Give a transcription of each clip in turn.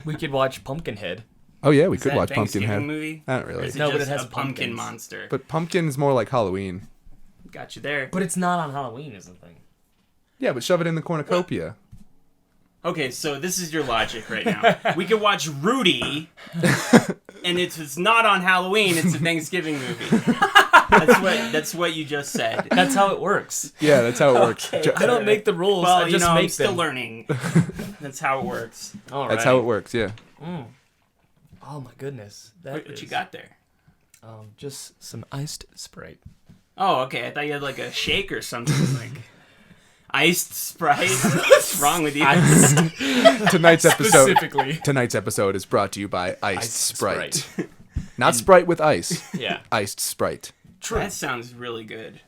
We could watch Pumpkinhead. Oh yeah, we Is could that watch Thanksgiving Pumpkinhead. movie? Not really. Or is it No, but just it has a pumpkin pumpkins. monster. But Pumpkin's more like Halloween. Got you there. But it's not on Halloween, is the thing. Yeah, but shove it in the cornucopia. Okay, so this is your logic right now. We could watch Rudy, and it's not on Halloween. It's a Thanksgiving movie. That's what you just said. That's how it works. Yeah, that's how it works. Okay. I don't make the rules. Well, I just I'm make still them. learning. That's how it works. All right. That's how it works. Yeah. Oh my goodness. What you got there? Just some iced Sprite. Oh, okay. I thought you had like a shake or something like iced Sprite. What's wrong with you? Tonight's episode. Specifically. Tonight's episode is brought to you by Iced Iced Sprite. Sprite. Not Sprite with ice. Yeah. Iced Sprite. True. That sounds really good.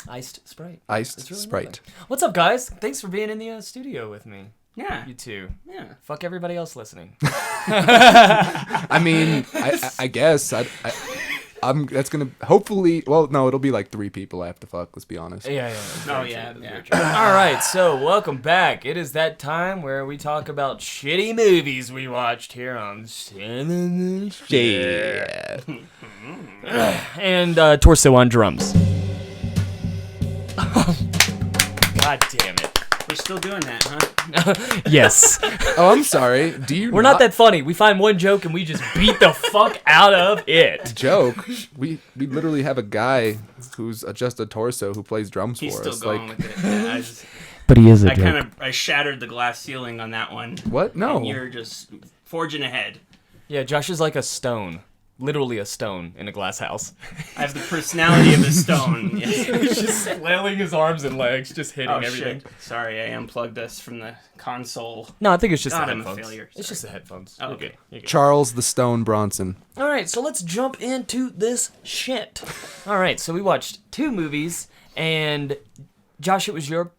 Iced Sprite. Iced It's really Sprite. lovely. What's up, guys? Thanks for being in the studio with me. Yeah. You too. Yeah. Fuck everybody else listening. I mean, I guess I'm. That's gonna hopefully. Well, no, it'll be like 3 people I have to fuck. Let's be honest. Yeah. Oh, yeah. All right, so welcome back. It is that time where we talk about shitty movies we watched here on Yeah. and Torso on drums. God damn it. We're still doing that, huh? Yes. Oh, I'm sorry. Do you? We're not that funny. We find one joke and we just beat the fuck out of it. joke. We literally have a guy who's just a torso who plays drums He's for still us. going Like with it. Yeah, But he is a I shattered the glass ceiling on that one. what? No. And you're just forging ahead. Yeah, Josh is like a stone. Literally a stone in a glass house. I have the personality of a stone. He's just flailing his arms and legs, just hitting Oh everything. shit! Sorry, I unplugged us from the console. No, I think it's just God, the I'm a headphones. failure. It's Sorry. just the headphones. Oh, You're okay. good. You're good. Charles the Stone Bronson. All right, so let's jump into this shit. All right, so we watched 2 movies, and Josh, it was your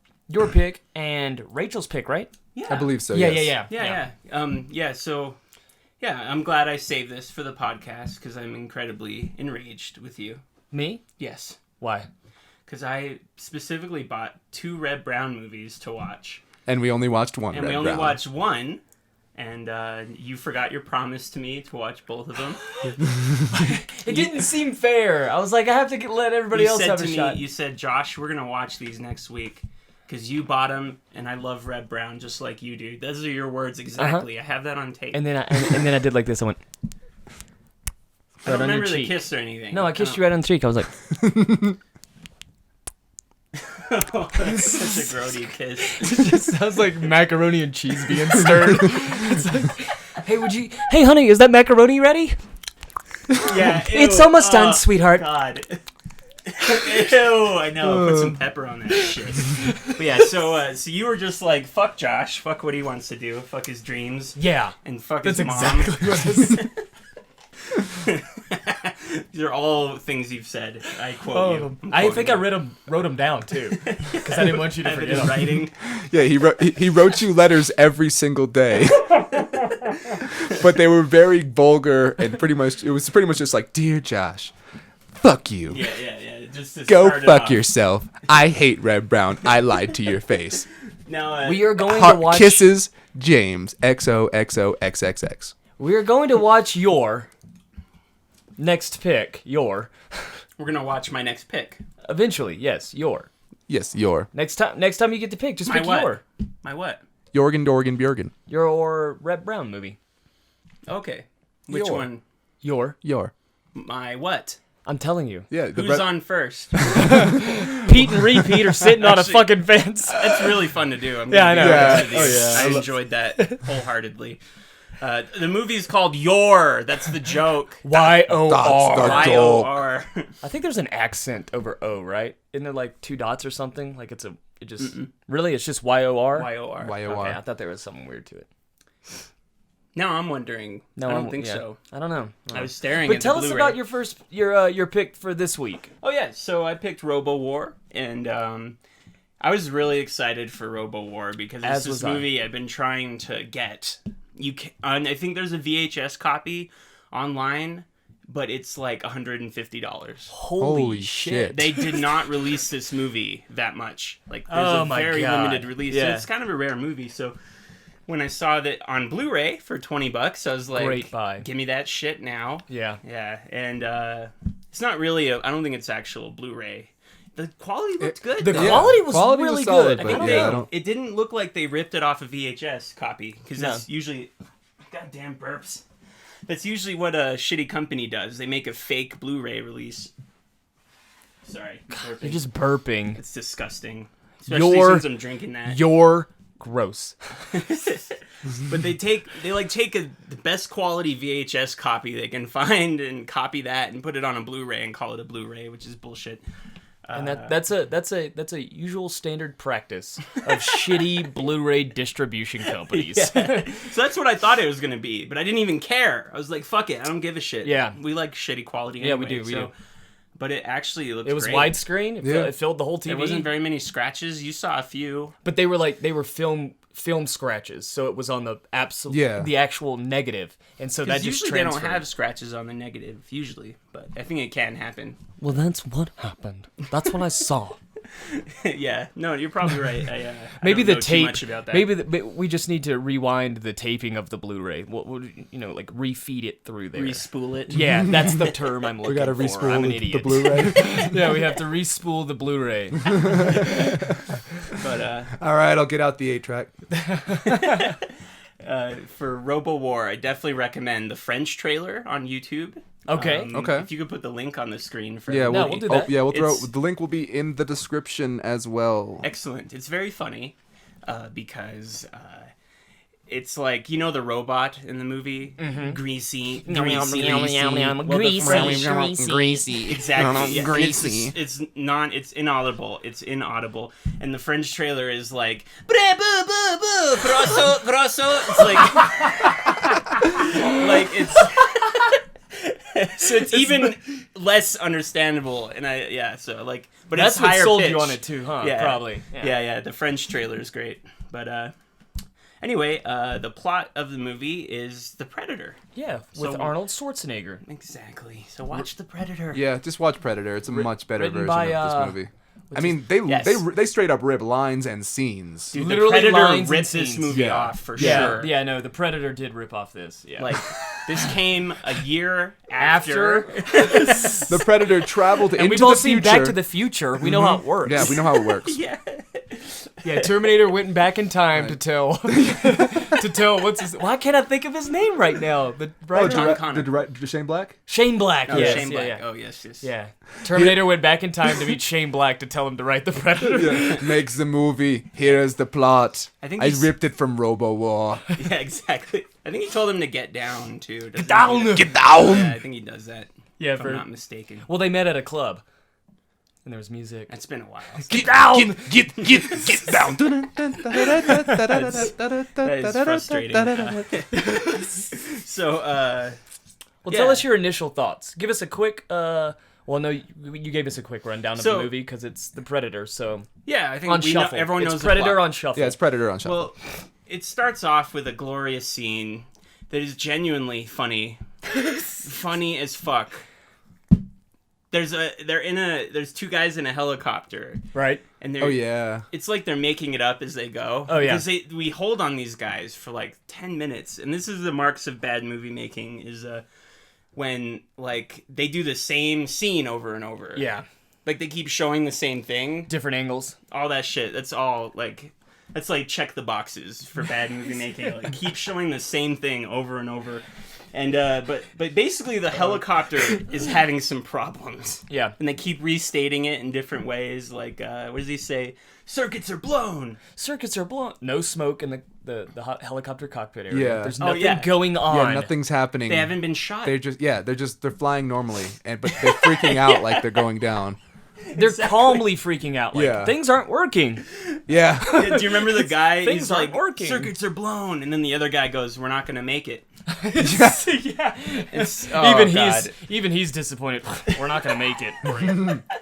pick and Rachel's pick, right? Yeah. I believe so. Yeah. Yeah. So, I'm glad I saved this for the podcast because I'm incredibly enraged with you. Me? Yes, Why? because I specifically bought 2 Reb Brown movies to watch, And we only watched one. and Red we only Brown. watched one. And you forgot your promise to me to watch both of them. It didn't seem fair. I was like, I have to let everybody You else said have to a me, shot. you said, Josh, we're gonna watch these next week because you bought them, and I love Reb Brown just like you do. Those are your words exactly. I have that on tape. And then I did like this. I went. I don't right on your remember the cheek. kiss or anything. No, I kissed you right on the cheek. I was like, Oh, that's such a grody kiss. it just sounds like macaroni and cheese being stirred. It's like, hey, honey, is that macaroni ready? Yeah, It's ew. almost done, Oh, sweetheart. God. Ew, I know. Put some pepper on that shit. But yeah, so you were just like, fuck Josh, fuck what he wants to do, fuck his dreams, Yeah, and fuck that's his mom. exactly what I said. These are all things you've said. I quote Oh, you. I'm I quoting think you. I wrote them down too, because I didn't want you to I have it forget in them. writing. Yeah, he wrote you letters every single day. But they were very vulgar and it was pretty much just like, "Dear Josh, fuck you. Yeah. Just to Go start it fuck off. yourself. I hate Reb Brown. I lied to your face. Now, We are going Heart to watch. kisses, James XOXOXXX. We are going to watch your next pick. Your we're gonna watch my next pick. eventually, yes, your Yes, your next time you get to pick, just My pick what? My what? Jorgen Dorgen Bjorgen. your Reb Brown movie. Okay. Which Your. one? Your. My what? I'm telling you, Yeah, Who's on first? Pete and Repeat are sitting on a Actually- fucking fence. That's really fun to do. Yeah, I know. I enjoyed that wholeheartedly. The movie's called Your. That's the joke. Y-O-R. That's the- Y-O-R. I think there's an accent over O, right? Isn't there like 2 dots or something? Like really? It's just Y-O-R? Y-O-R. YOR. Okay, I thought there was something weird to it. Now I'm wondering. No, I don't think yeah. so. I don't know. I was staring But at tell the us Blu-ray. about your pick for this week. Oh yeah, so I picked Robowar, and I was really excited for Robowar because it's As this was I. movie I've been trying to get. I think there's a VHS copy online, but it's like $150. Holy shit. They did not release this movie that much. Like there's Oh a my very God. limited release. So Yeah. it's kind of a rare movie. So when I saw that on Blu-ray for $20, I was like, Great buy. give me that shit now. Yeah. Yeah, and it's not really I don't think it's actual Blu-ray. The quality looked good. The though. quality was Quality really was solid, good. but I yeah, think It didn't look like they ripped it off a VHS copy, because No. that's usually, goddamn burps. That's usually what a shitty company does. They make a fake Blu-ray release. Sorry, burping. you're just burping. It's disgusting, especially You're- since I'm drinking that. You're gross. But they take the best quality VHS copy they can find and copy that and put it on a Blu-ray and call it a Blu-ray, which is bullshit. And that's a usual standard practice of shitty Blu-ray distribution companies. Yeah. So that's what I thought it was gonna be, but I didn't even care. I was like, "Fuck it, I don't give a shit." Yeah. We like shitty quality. Yeah, we anyway, do, we so- do. But it actually looked. It was great. widescreen. It filled the whole TV. There wasn't very many scratches. You saw a few. But they were film scratches, so it was on the the actual negative, and so that just usually transferred. they don't have scratches on the negative usually, but I think it can happen. Well, that's what happened. That's what I saw. Yeah, no, you're probably right. Maybe I don't the know too tape. much about that. Maybe we just need to rewind the taping of the Blu-ray. We'll like refeed it through there. re-spool it. Yeah, that's the term I'm looking We gotta for. respool I'm an the idiot. Blu-ray. Yeah, we have to re-spool the Blu-ray. But All right, I'll get out the 8-track. for Robowar, I definitely recommend the French trailer on YouTube. Okay. Okay. If you could put the link on the screen for Yeah, we'll do that. we'll throw It's- the link will be in the description as well. Excellent. It's very funny because it's like, you know, the robot in the movie? Greasy. Well, the Greasy. Exactly. Yeah. And Greasy. It's inaudible. And the French trailer is like, "Bre, boo, boo, boo, grosso, grosso." It's like it's so it's even less understandable. And but That's it's what higher sold pitch. you on it too, huh? Yeah. Probably. Yeah. The French trailer is great. But anyway, the plot of the movie is The Predator. Yeah, with So- Arnold Schwarzenegger. Exactly. So watch The Predator. Yeah, just watch Predator. It's a much better written version by, of this movie. I mean, Yes. they straight up rip lines and scenes. Dude, Literally the Predator lines and ripped this scenes. movie Yeah. off for Yeah, sure. yeah, no, the Predator did rip off this. Yeah. Like, this came a year after. The Predator traveled and into we've all the seen future. Back to the Future. We know how it works. Yeah, we know how it works. Yeah. Yeah, Terminator went back in time to tell what's his. Why can't I think of his name right now? The writer? John Connor. Shane Black? Shane Black. Oh, Yes, Shane yeah, Black. yeah. Oh, yes. Yeah. Terminator went back in time to meet Shane Black to tell him to write the Predator. Yeah. Makes the movie. Here's the plot. I think I he's- ripped it from Robowar. Yeah, exactly. I think he told him to get down, too. Get down! Get down! Yeah, I think he does that. Yeah, If I'm not mistaken. well, they met at a club, and there was music. It's been a while. Get down! Get down! That is frustrating. So, Well, yeah. tell us your initial thoughts. Give us a quick. Well, no, you gave us a quick rundown of So- the movie because it's the Predator. So yeah, I think on we know, shuffle, everyone it's knows the Predator plot. on shuffle. Yeah, it's Predator on shuffle. Well, it starts off with a glorious scene that is genuinely funny. Funny as fuck. There's two guys in a helicopter, right. and they're Oh yeah. it's like they're making it up as they go. Oh, yeah. Because we hold on these guys for like 10 minutes, and this is the marks of bad movie making is when like they do the same scene over and over. Yeah, Like they keep showing the same thing. different angles. All that shit. That's all like that's like check the boxes for bad movie making. Like keep showing the same thing over and over. And but basically the helicopter is having some problems. Yeah. And they keep restating it in different ways. Like what does he say? Circuits are blown. Circuits are blown. No smoke in the helicopter cockpit area. Yeah. There's Oh, nothing yeah. going on. Yeah, nothing's happening. They haven't been shot. They're flying normally, but they're freaking out like they're going down. They're calmly freaking out. Like Yeah. things aren't working. Yeah. Do you remember the guy? Things He's aren't like, working. circuits are blown, and then the other guy goes, "We're not gonna make it." Yeah. It's Even he's disappointed. We're not gonna make it.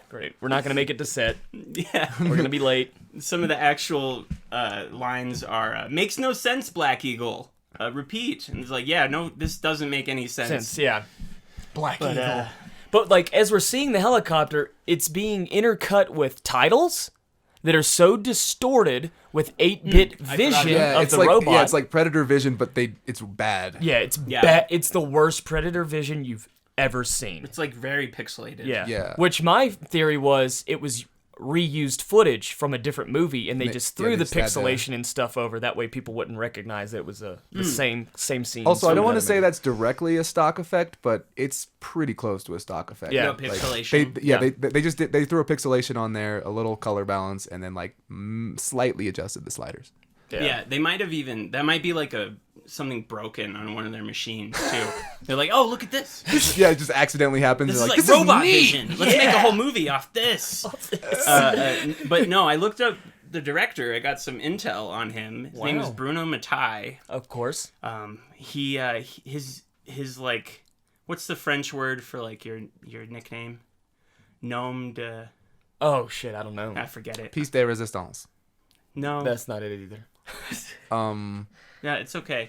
Great. We're not gonna make it to set. yeah. We're gonna be late. Some of the actual lines are makes no sense, Black Eagle. Repeat, and it's like, yeah, no, this doesn't make any sense. Yeah. Black But, Eagle. But like as we're seeing the helicopter, it's being intercut with titles that are so distorted with 8-bit vision of the robot. Yeah, it's like Predator vision, but it's bad. Yeah, it's bad. It's the worst Predator vision you've ever seen. It's like very pixelated. Yeah. Which my theory was it was reused footage from a different movie, and they just threw the pixelation and stuff over. That way, people wouldn't recognize that it was the same scene. Also, I don't want to say that's directly a stock effect, but it's pretty close to a stock effect. Yeah, no pixelation. They threw a pixelation on there, a little color balance, and then like slightly adjusted the sliders. Yeah, they might have even. That might be like something broken on one of their machines too. They're like, oh, look at this. Yeah, it just accidentally happens. This is like, like this robot is vision. Let's make a whole movie off this. But no, I looked up the director. I got some intel on him. His name is Bruno Mattei. Of course. His like, what's the French word for like your nickname? Nom de. Oh shit, I don't know. I forget it. Piece de resistance. No, That's not it either. yeah, it's okay.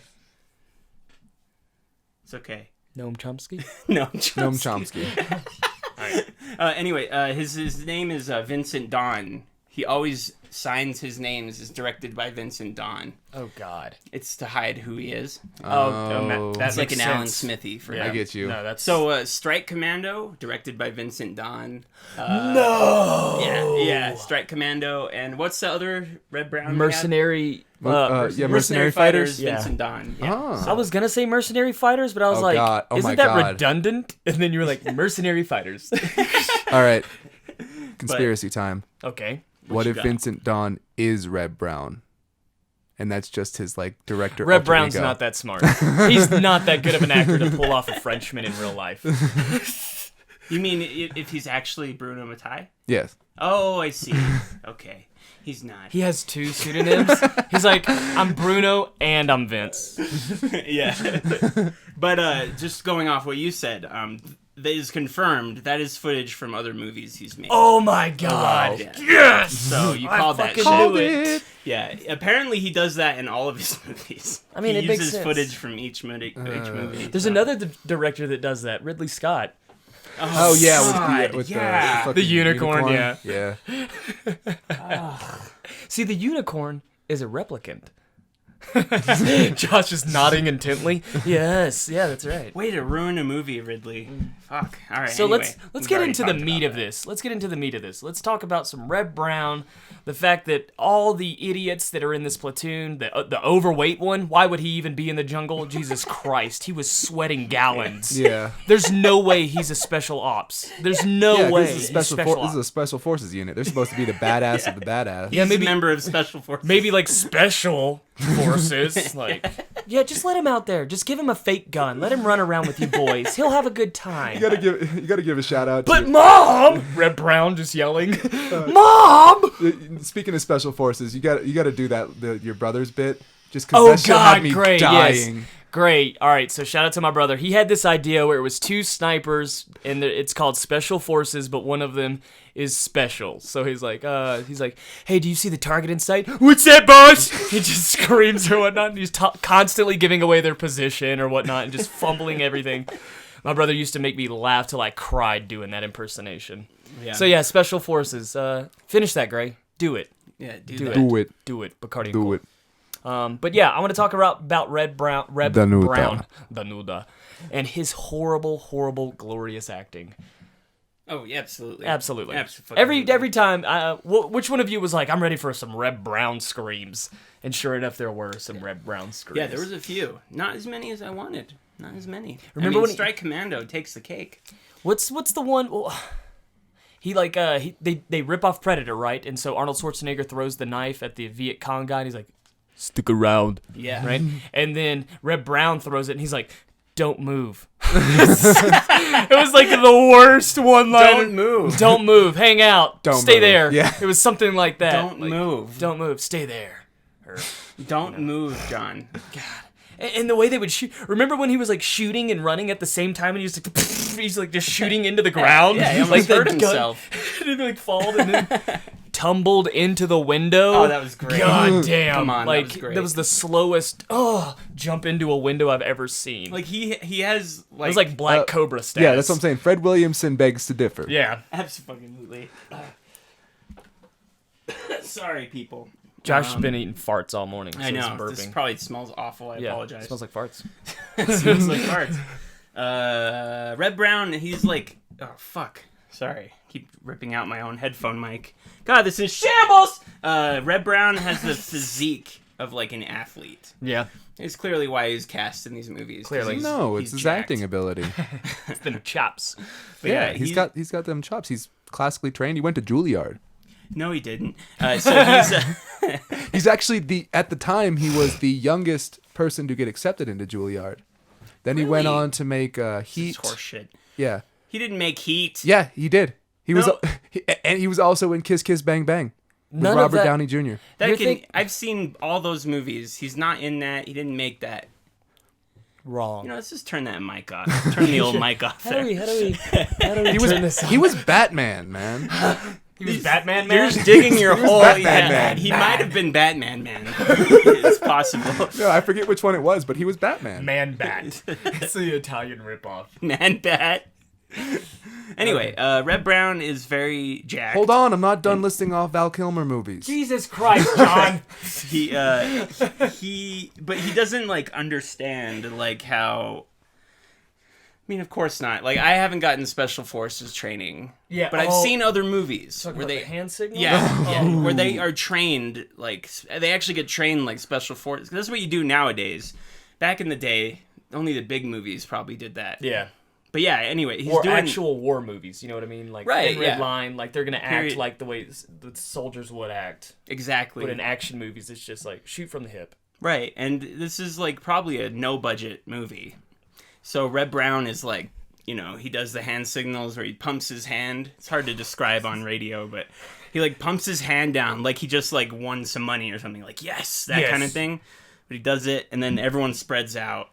It's okay. Noam Chomsky? No, Noam Chomsky. Anyway, his name is Vincent Dawn. He always signs his names as directed by Vincent Dawn. Oh God. It's to hide who he is. That's like an Alan Smithy for him. I get you. No, that's So, Strike Commando, directed by Vincent Dawn. no. Yeah, Strike Commando, and what's the other Reb Brown? Mercenary. Mercenary Fighters. Yeah. Vincent Dawn. Yeah. Oh. I was gonna say Mercenary Fighters, but I was like, God. Oh, isn't my that God. redundant? And then you were like, Mercenary Fighters. All right. Conspiracy time. Okay. What you if got? Vincent Dawn is Reb Brown? And that's just his like director. Reb alter Brown's ego. not that smart. He's not that good of an actor to pull off a Frenchman in real life. You mean if he's actually Bruno Mattei? Yes. Oh, I see. Okay. He's not. He has 2 pseudonyms. He's like, I'm Bruno and I'm Vince. Yeah. But just going off what you said, that is confirmed. That is footage from other movies he's made. Oh my God. Yeah. Yes! So you I called that fucking shit. knew it. Yeah. Apparently he does that in all of his movies. I mean, he it makes uses sense. footage from each movie. There's so. another director that does that, Ridley Scott. Oh yeah, God, with yeah. the The unicorn, yeah. Yeah. See, the unicorn is a replicant. Josh is nodding intently. Yes, yeah, that's right. Way to ruin a movie, Ridley. Fuck. All right. So anyway, let's we've get already into the talked meat about of that. this. Let's get into the meat of this. Let's talk about some Reb Brown, the fact that all the idiots that are in this platoon, the overweight one, why would he even be in the jungle? Jesus Christ, he was sweating gallons. Yeah. There's no way he's a special ops. There's no way This is, he's special this is a ops. special forces unit. They're supposed to be the badass of the badass. Yeah, He's maybe a member of Special Forces. maybe like special forces. Like, yeah, just let him out there. Just give him a fake gun. Let him run around with you boys. He'll have a good time. You gotta give a shout out. But Mom, Reb Brown just yelling, Mom. Speaking of special forces, you got to do that your brother's bit. Just because Oh that shit had God, me great, dying. yes, great. All right, so shout out to my brother. He had this idea where it was 2 snipers, and it's called special forces, but one of them is special. So he's like, hey, do you see the target in sight? What's that, boss? He just screams or whatnot, and he's constantly giving away their position or whatnot, and just fumbling everything. My brother used to make me laugh till I cried doing that impersonation. Yeah. So yeah, special forces. Finish that, Gray. Do it. Yeah, Do that. it. Do it. Do it. Bacardi. Do it. But yeah, I want to talk about Reb Brown, Danuda, and his horrible, glorious acting. Oh, yeah, absolutely. Absolutely. Absolutely. Every time, which one of you was like, I'm ready for some Reb Brown screams? And sure enough, there were some Reb Brown screams. Yeah, there was a few. Not as many as I wanted. Not as many. Remember when Strike Commando takes the cake. What's the one? Well, they rip off Predator, right? And so Arnold Schwarzenegger throws the knife at the Viet Cong guy, and he's like, "Stick around." Yeah. Right. And then Reb Brown throws it, and he's like, "Don't move." It was like the worst one line. Don't move. Don't move. Hang out. Don't Stay move. there. Yeah. It was something like that. Don't Like, move. Don't move. Stay there. Or, Don't move, John. and the way they would shoot. Remember when he was like shooting and running at the same time, and he was like, he's like just shooting into the ground. Yeah, he almost like the hurt gun- himself. and he like fall and then tumbled into the window. Oh, that was great. God damn! Come on, that like was great. that was the slowest jump into a window I've ever seen. Like, he has, like... it was like Black Cobra status. Yeah, that's what I'm saying. Fred Williamson begs to differ. Yeah. Absolutely. Sorry, people. Josh has been eating farts all morning. So I know. he's burping. This probably smells awful. I apologize. It smells like farts. It smells like farts. Reb Brown, he's like... Oh, fuck. Sorry. Keep ripping out my own headphone mic. God, this is shambles! Reb Brown has the physique of, like, an athlete. Yeah. It's clearly why he's cast in these movies. Clearly. No, it's his jacked. acting ability. It's been chops. But Yeah, he's got them chops. He's classically trained. He went to Juilliard. No, he didn't. So he's... He's actually at the time he was the youngest person to get accepted into Juilliard. Then he went Really? on to make Heat. Horse shit. Yeah. He didn't make Heat. Yeah, he did. He was No. and he was also in Kiss Kiss Bang Bang with None of Robert that- Downey Jr. I've seen all those movies. He's not in that. He didn't make that. Wrong. You know, let's just turn that mic off. Turn the old mic off there. How do we turn this He was Batman, man. He was Batman You're Man? just digging your hole. Batman Man. He might have been Batman Man. It's possible. No, I forget which one it was, but he was Batman. Man Bat. It's the Italian ripoff. Man Bat. Anyway, Reb Brown is very jacked. Hold on, I'm not done listing off Val Kilmer movies. Jesus Christ, John. But he doesn't like understand like how. I mean, of course not. Like, I haven't gotten special forces training. Yeah, But I've seen other movies Talking where about they the hand signal? Yeah, where they are trained, like, they actually get trained like special forces. That's what you do nowadays. Back in the day, only the big movies probably did that. Yeah. But yeah, anyway, he's Or doing... actual war movies, you know what I mean? Like, Right, Thin Red yeah. Line, like, they're going to act Period. like the way the soldiers would act. Exactly. But in action movies, it's just like, shoot from the hip. Right, and this is, like, probably a no-budget movie. So Reb Brown is, like, you know, he does the hand signals where he pumps his hand. It's hard to describe on radio, but he, like, pumps his hand down like he just, like, won some money or something. Like, yes, that kind of thing. But he does it, and then everyone spreads out.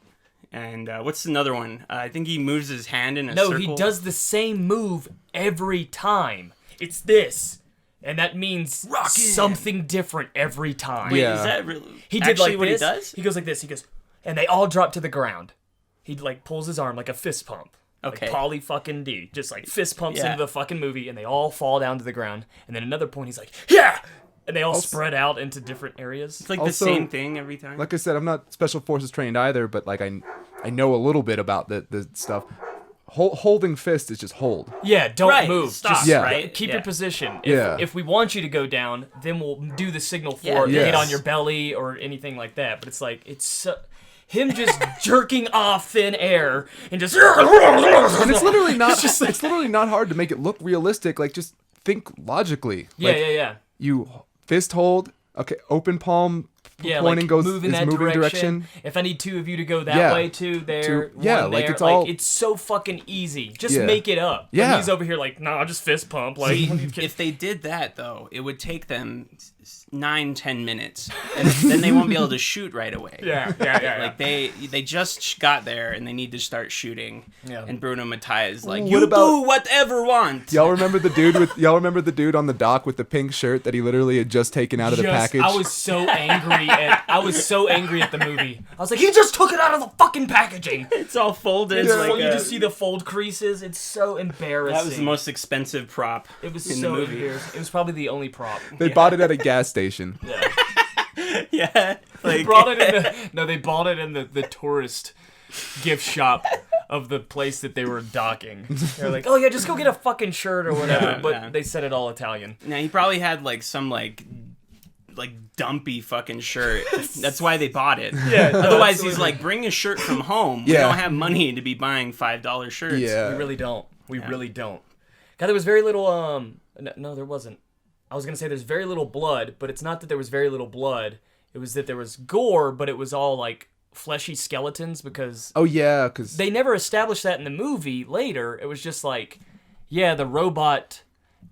And what's another one? I think he moves his hand in a circle. No, he does the same move every time. It's this. And that means something different every time. Wait, Yeah. is that really He did actually like what this. he does? He goes like this. He goes, and they all drop to the ground. He like pulls his arm like a fist pump. Okay. Like Polly fucking D. Just like fist pumps Yeah. into the fucking movie, and they all fall down to the ground. And then another point, he's like, yeah! And they all spread out into different areas. It's like Also, the same thing every time. Like I said, I'm not special forces trained either, but like I know a little bit about the stuff. Holding fist is just hold. Yeah, don't Right, move. stop, Just Yeah. right? keep Yeah. your position. Yeah. If we want you to go down, then we'll do the signal for Yeah. it. Get Yes. on your belly or anything like that. But it's like, it's so... Him just jerking off thin air and just... And it's literally not it's literally not hard to make it look realistic. Like just think logically. Like, Yeah. You fist hold, okay, open palm Yeah, pointing like goes move in is that moving direction. If I need two of you to go that Yeah. way, two there, yeah, one like, there, it's all- it's so fucking easy. Just Yeah. make it up. But Yeah. he's over here like, nah, just fist pump. Like, See, what are you kidding? if they did that, though, it would take them 9-10 minutes. And then they won't be able to shoot right away. yeah. Like, they just got there, and they need to start shooting. Yeah. And Bruno Mattei is like, What you about- do whatever want. Y'all remember the dude on the dock with the pink shirt that he literally had just taken out of the package? I was so angry at the movie. I was like, he just took it out of the fucking packaging. It's all folded. It's like you a- just see the fold creases. It's so embarrassing. that was the most expensive prop It was in so the movie. embarrassing. It was probably the only prop. They bought it at a gas station. Yeah. They Like, brought it in they bought it in the tourist gift shop of the place that they were docking. They're like, oh yeah, just go get a fucking shirt or whatever. Yeah, but yeah. they said it all Italian. now, he probably had, like, some, like dumpy fucking shirt. That's why they bought it. Yeah. Otherwise, he's like, bring a shirt from home. We Yeah. don't have money to be buying $5 shirts. Yeah. We really don't. We really don't. God, there was very little. No, there wasn't. I was gonna say there's very little blood, but it's not that there was very little blood. It was that there was gore, but it was all like fleshy skeletons because Oh yeah, because they never established that in the movie. Later, it was just like, yeah, the robot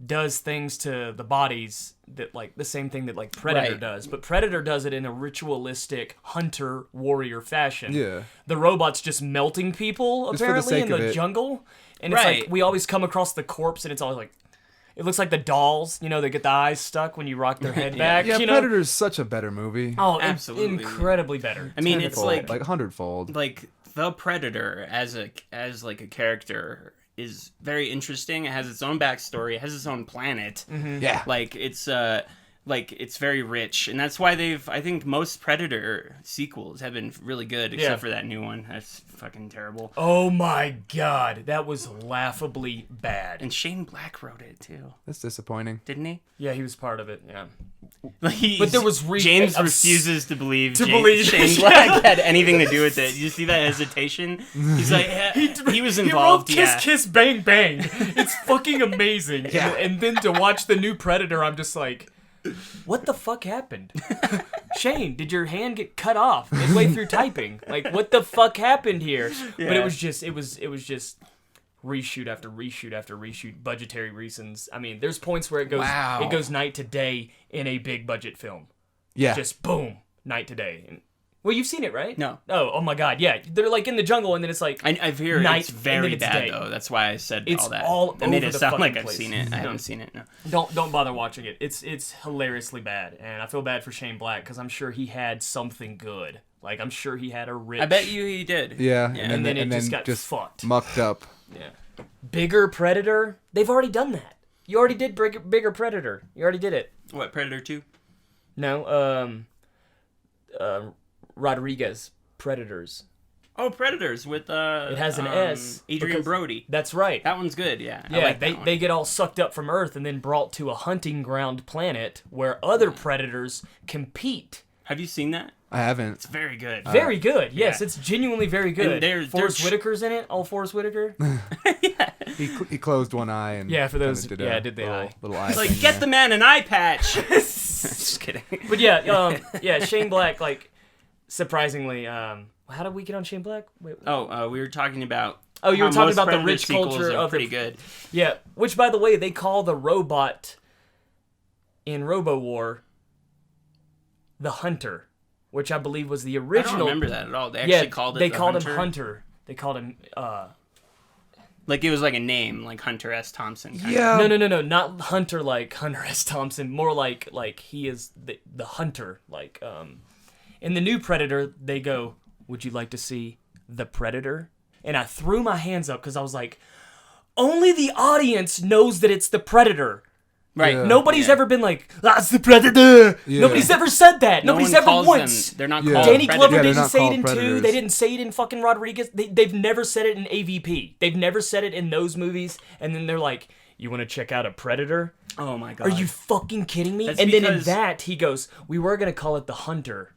does things to the bodies that like the same thing that like Predator Right. does, but Predator does it in a ritualistic hunter warrior fashion. Yeah. The robot's just melting people Just for the apparently sake in of the it. jungle, and it's Right. like we always come across the corpse, and it's always like. It looks like the dolls, you know, they get the eyes stuck when you rock their head back. yeah, you know? Predator's such a better movie. Oh, Absolutely. incredibly better. I mean, it's Tenfold, like 100-fold. the Predator as a character is very interesting. It has its own backstory. It has its own planet. Yeah. Like it's like it's very rich, and that's why I think most Predator sequels have been really good, except for that new one. That's fucking terrible. Oh my god, that was laughably bad. And Shane Black wrote it too. That's disappointing. Didn't he? Yeah, he was part of it. Yeah. But there was James refuses to believe believe Shane Black had anything to do with it. You see that hesitation? He's like, he was involved. He wrote Kiss Kiss Bang Bang. It's fucking amazing. Yeah. And then to watch the new Predator, I'm just like, what the fuck happened? Shane, did your hand get cut off midway through typing? Like, what the fuck happened here? Yeah. But it was just reshoot after reshoot after reshoot, budgetary reasons. I mean, there's points where it goes night to day in a big budget film. Yeah. Just boom, night to day. And, well, you've seen it, right? No. Oh my god, yeah. They're like in the jungle, and then it's like I've heard night, it's very and then it's bad day. though. That's why I said It's all that. all I made over it the sound like fucking I've place. seen it. I haven't seen it. No. Don't bother watching it. It's hilariously bad, and I feel bad for Shane Black because I'm sure he had something good. Like I'm sure he had a rich. I bet you he did. Yeah. And then it just got fucked. Mucked up. Yeah. Bigger Predator. They've already done that. You already did bigger Predator. You already did it. What, Predator 2? No. Rodriguez Predators. Oh, Predators with It has an S. Adrian because- Brody. That's right. That one's good. Yeah. I Yeah, like that one. they get all sucked up from Earth and then brought to a hunting ground planet where other predators compete. Have you seen that? I haven't. It's very good. Very good. Yes, yeah. it's genuinely very good. And Forrest Whitaker's in it. Oh, Forrest Whitaker. He closed one eye and Yeah, for those- kinda yeah, did the eye. little eye. It's like, thing get there. the man an eye patch. Just kidding. But yeah, Shane Black, like, surprisingly, how did we get on Shane Black? Wait, We were talking about. Oh, you were how talking most about the Predator rich sequels culture are of pretty the, good. Yeah, which by the way, they call the robot in Robowar the Hunter, which I believe was the I original. don't remember that at all. They actually called it. They the called Hunter. him Hunter. They called him. Like it was like a name, like Hunter S. Thompson. Kind Yeah. No, not Hunter like Hunter S. Thompson. More like he is the hunter. Like in the new Predator, they go, "Would you like to see the Predator?" And I threw my hands up because I was like, "Only the audience knows that it's the Predator." Right. Yeah. Nobody's ever been like, "That's the Predator." Yeah. Nobody's ever said that. No Nobody's one ever calls once. them. They're not Yeah. called Danny Predators. Glover Yeah, they're didn't not say it called in 2. Predators. They didn't say it in fucking Rodriguez. They've never said it in AVP. They've never said it in those movies. And then they're like, "You want to check out a Predator?" Oh my god. Are you fucking kidding me? That's And then in because- that, he goes, "We were going to call it the Hunter."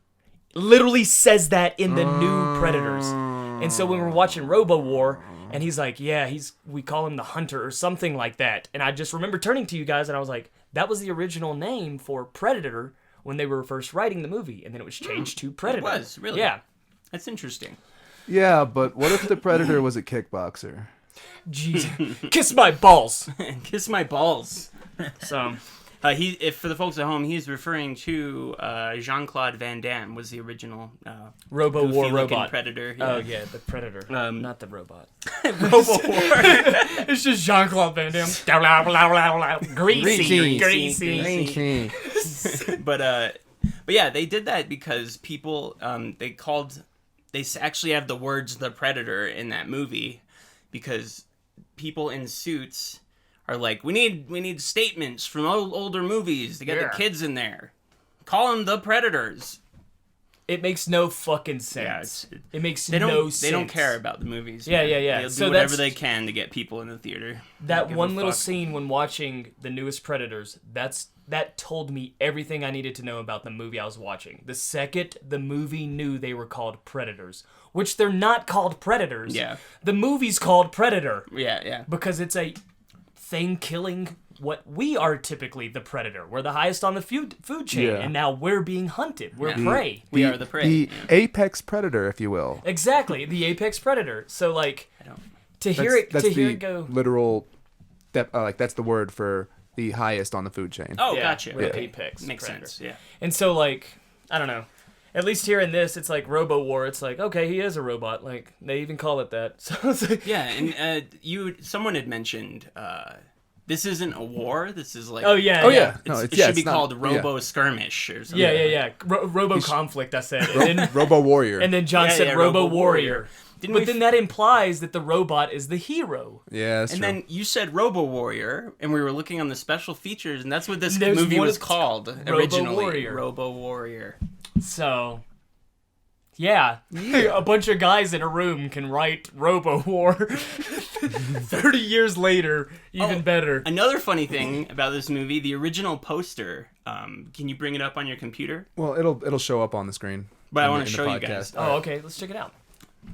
Literally says that in the new Predators. And so when we're watching Robowar, and he's like, "Yeah, we call him the Hunter," or something like that. And I just remember turning to you guys, and I was like, that was the original name for Predator when they were first writing the movie, and then it was changed to Predator. It was, really? Yeah. That's interesting. Yeah, but what if the Predator was a kickboxer? Jeez. Kiss my balls. Kiss my balls. So, If for the folks at home, he's referring to Jean-Claude Van Damme was the original Robowar goofy-looking robot. Predator. Oh, yeah, the Predator. Not the robot. Robowar. It's just Jean-Claude Van Damme. Greasy. But yeah, they did that because people they actually have the words "the Predator" in that movie because people in suits are like, we need statements from older movies to get Yeah. the kids in there. Call them the Predators. It makes no fucking sense. It makes no sense. They don't care about the movies. Yeah, man. yeah, yeah. They'll So do whatever that's- they can to get people in the theater. That Give one a little fuck. scene when watching the newest Predators, that told me everything I needed to know about the movie I was watching. The second the movie knew they were called Predators, which they're not called Predators. Yeah. The movie's called Predator Yeah. because it's a thing killing what we are typically the predator. We're the highest on the food chain, Yeah. and now we're being hunted. We're Yeah. prey. We are the prey. The apex predator, if you will. Exactly, the apex predator. So like to hear That's it the go. literal. That's the word for the highest on the food chain. Oh, Yeah, gotcha. we're the Okay. apex Makes predator. sense. Yeah. And so like I don't know. At least here in this, it's like Robowar. It's like, okay, he is a robot. Like they even call it that. So it's like, Yeah, and someone had mentioned this isn't a war. This is like Oh yeah. No, it should be not- called yeah. Robo Skirmish or something. yeah. Robo conflict. I said, and then, Robo warrior. and then John said yeah, Robo Robo Warrior. But then that implies that the robot is the hero. Yeah, that's And true. then you said Robo Warrior, and we were looking on the special features, and that's what this There's movie one was that's called Robo originally. Warrior. Robo Warrior. So, yeah. A bunch of guys in a room can write Robowar. 30 years later, even better. Another funny thing about this movie, the original poster. Can you bring it up on your computer? Well, it'll show up on the screen. But I in want the- to in the show you guys. podcast. Oh, okay. Let's check it out.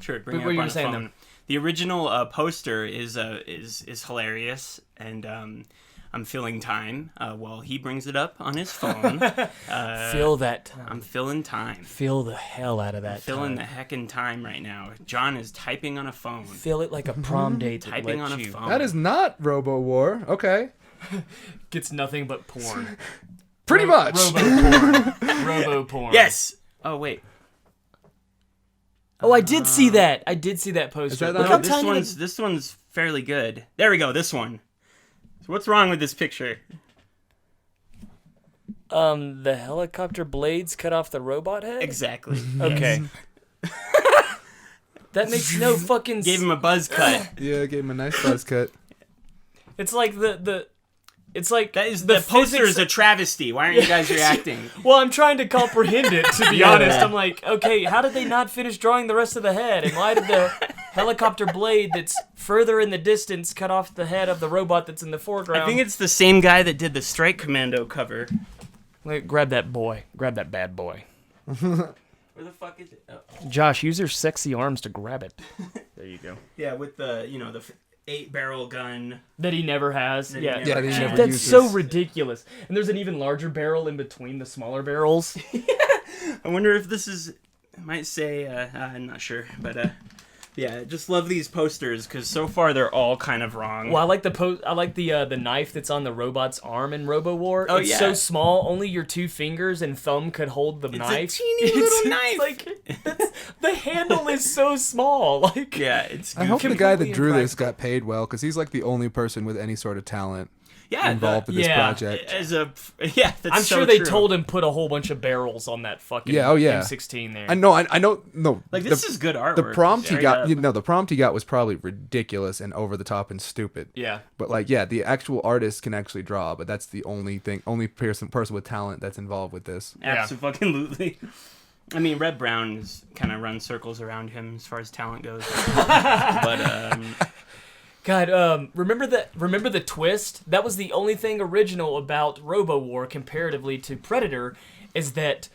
Sure, bring What it were up you on the saying, phone. though? The original poster is hilarious, and I'm filling time while he brings it up on his phone. Feel that time. I'm filling time. Feel the hell out of that Filling time. the heckin' time right now. John is typing on a phone. Feel it like a prom date that Typing lets on a you. phone. That is not Robo War. Okay. Gets nothing but porn. Pretty much. Robo porn. Robo porn. Yes. Oh wait. Oh, I did see that. I did see that poster. that Look not- how This tiny one's this one's fairly good. There we go. This one. So what's wrong with this picture? the helicopter blades cut off the robot head? Exactly. Okay. That makes no fucking Gave him a buzz cut. Yeah, gave him a nice buzz cut. It's like it's like That is the poster physics- is a travesty. Why aren't you guys reacting? Well, I'm trying to comprehend it, to be honest. I'm like, okay, how did they not finish drawing the rest of the head? And why did the helicopter blade that's further in the distance cut off the head of the robot that's in the foreground? I think it's the same guy that did the Strike Commando cover. Like, grab that boy. Grab that bad boy. Where the fuck is it? Oh. Josh, use your sexy arms to grab it. There you go. Yeah, with the the 8-barrel gun. That he never has. That he Yeah, never Yeah, he had. never that's uses. so ridiculous. And there's an even larger barrel in between the smaller barrels. I wonder if this is. I might say. I'm not sure, but yeah, just love these posters because so far they're all kind of wrong. Well, I like the knife that's on the robot's arm in Robowar. Oh, It's yeah. so small, only your 2 fingers and thumb could hold the It's knife. a teeny little knife. Like the handle is so small. Like Yeah, it's. I hope the Completely guy that drew this impractical. got paid well, because he's like the only person with any sort of talent yeah, involved with this yeah. project. That's I'm so sure they true. told him put a whole bunch of barrels on that fucking Yeah, oh, yeah. M16 there. I know. No, Like this is good artwork. the prompt he Straight got. up. The prompt he got was probably ridiculous and over the top and stupid. Yeah. But like, yeah, the actual artist can actually draw, but that's the only person with talent that's involved with this. Absolutely. I mean, Reb Brown kind of runs circles around him as far as talent goes. But God, remember the twist? That was the only thing original about Robowar comparatively to Predator, is that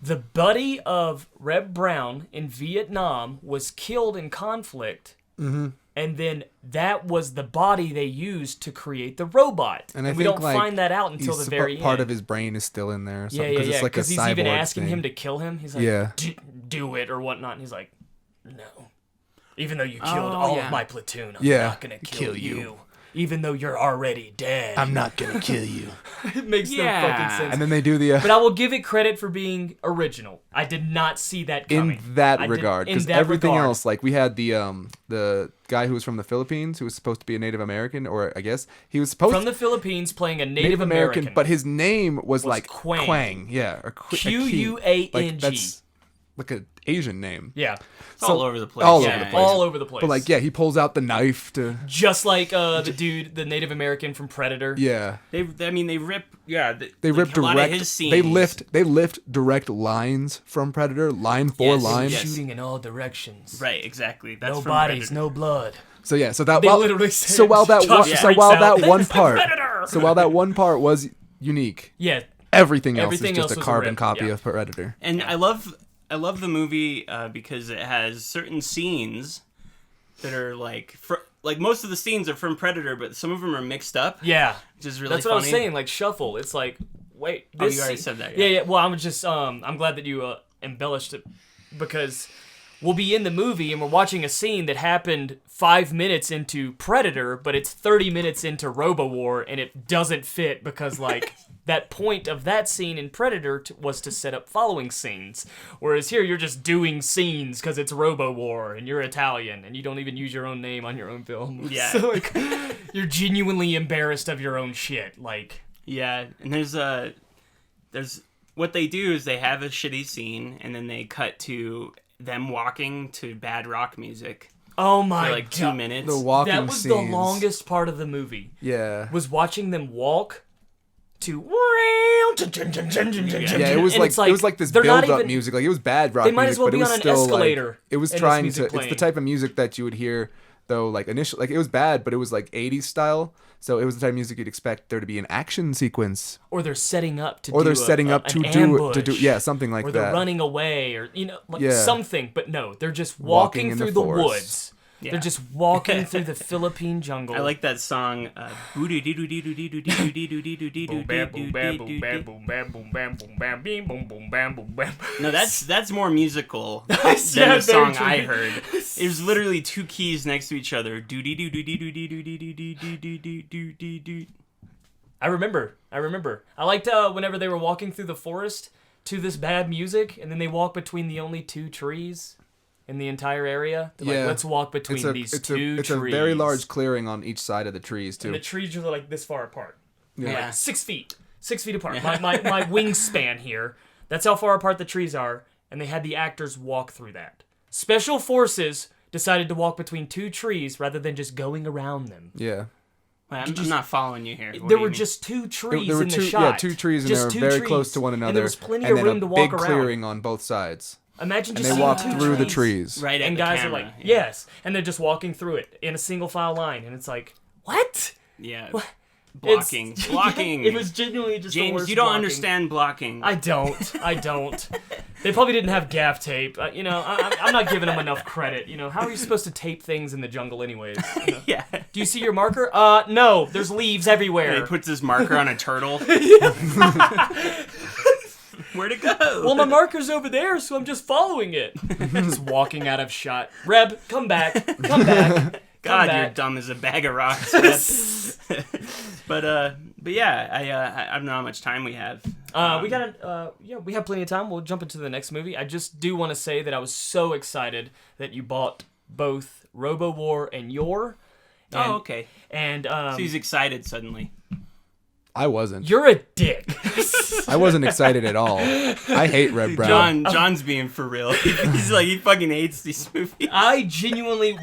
the buddy of Reb Brown in Vietnam was killed in conflict, and then that was the body they used to create the robot. And I we think, don't like, find that out until the very part end. of his brain is still in there. Or yeah, something, yeah, because yeah. it's like a Because he's even cyborg asking thing. him to kill him. He's like, Yeah. do it or whatnot. And he's like, no. Even though you killed Oh, all yeah. of my platoon, I'm Yeah. not gonna kill you. Even though you're already dead. not gonna kill you. It makes no Yeah. fucking sense. And then they do the But I will give it credit for being original. I did not see that coming. in that I did- regard, in because that everything regard. else, like we had the guy who was from the Philippines, who was supposed to be a Native American, or I guess he was supposed From the Philippines playing a Native American. but his name was like Quang. Quang, yeah, or Q-U-A-N-G. Like, that's like an Asian name. Yeah. it's all over the place. all Yeah, over the place. all over the place. But like, yeah, he pulls out the knife to, Just like the dude, the Native American from Predator. yeah. They rip. Yeah, They rip a lot of direct. his scenes. They lift direct lines from Predator, line for Yes, line. yes. Shooting in all directions. Right, exactly. That's No from bodies, Predator. no blood. So yeah, so that They while, literally say so it. while that Josh one, so freaks while out. that one It's the part, Predator! so while that one part was unique, Yeah. everything else Everything is just else a was a carbon rip, copy yeah. of Predator. And I love the movie because it has certain scenes that are like most of the scenes are from Predator, but some of them are mixed up, Yeah. which is really That's funny. what I was saying, like shuffle. It's like, wait, Oh, this you already scene- said that, Yeah, yeah. yeah. Well, I'm just I'm glad that you embellished it, because we'll be in the movie and we're watching a scene that happened 5 minutes into Predator, but it's 30 minutes into Robowar, and it doesn't fit because like that point of that scene in Predator was to set up following scenes, whereas here you're just doing scenes because it's Robowar and you're Italian and you don't even use your own name on your own film. Yeah. So like you're genuinely embarrassed of your own shit. Like Yeah, and there's what they do is they have a shitty scene and then they cut to them walking to bad rock music Oh my for like 2 God. minutes. The walking That was scenes. the longest part of the movie. Yeah. Was watching them walk to. Yeah, it was And like, it's it was like this they're not build-up even- music. Like, it was bad rock They might music, as well but it be was on an still escalator like it was and this trying music to. It's the playing. type of music that you would hear though. Like initially, like it was bad, but it was like 80s style. So it was the type of music you'd expect there to be an action sequence, Or they're setting up to or do they're setting up an to ambush, do yeah, something like or that. they're running away, or like Yeah. something. But no, they're just Walking walking in through the the forest. woods. Yeah. They're just walking through the Philippine jungle. I like that song. No, that's more musical than Yeah, the very song true. I heard. It was literally 2 keys next to each other. I remember. I liked whenever they were walking through the forest to this bad music, and then they walk between the only 2 trees in the entire area. They're Yeah. like, let's walk between these two it's trees. a very large clearing on each side of the trees too. And the trees are like this far apart. Yeah. Like 6 feet. 6 feet apart. My wingspan here. That's how far apart the trees are. And they had the actors walk through that. Special forces decided to walk between 2 trees rather than just going around them. Yeah. I'm not following you here. What do There you were mean? just 2 trees There were in the 2 shot. 2 trees and Just they were 2 very trees. close to one another. And there was plenty and of then room to walk big around. clearing on both sides. Imagine And just they seeing walked 2 through the trees. trees. right at And the guys camera. are like, yes. And they're just walking through it in a single file line. And it's like, what? Yeah. What? Blocking. It's- Blocking. It was genuinely just the James, worst you don't blocking. understand blocking. I don't. They probably didn't have gaff tape. I'm not giving them enough credit. How are you supposed to tape things in the jungle anyways? Yeah. Do you see your marker? No. There's leaves And everywhere. he puts his marker on a turtle. Where'd it go? Well, my marker's over there, so I'm just following it. Just walking out of shot. Reb, come back. Come back. God, Come you're back. dumb as a bag of rocks. But yeah, I don't know how much time we have. We have plenty of time. We'll jump into the next movie. I just do want to say that I was so excited that you bought both Robowar and Yor. Oh, okay. And So he's excited suddenly. I wasn't. you're a dick. I wasn't excited at all. I hate Reb Brown. John's being for real. He's like, he fucking hates these movies. I genuinely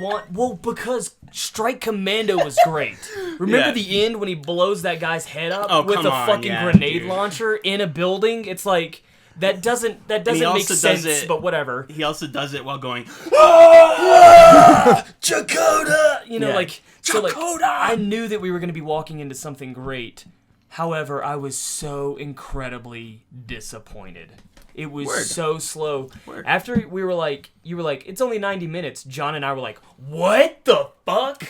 because Strike Commando was great. Remember Yeah. the end when he blows that guy's head up Oh, with come a on, fucking yeah, grenade dude. launcher in a building? It's like that doesn't make also does sense, it- but whatever. He also does it while going, Dakota, Yeah. Dakota. I knew that we were going to be walking into something great. However, I was so incredibly disappointed. It was Word. so slow. Word. After you were like, it's only 90 minutes. John and I were like, what the fuck?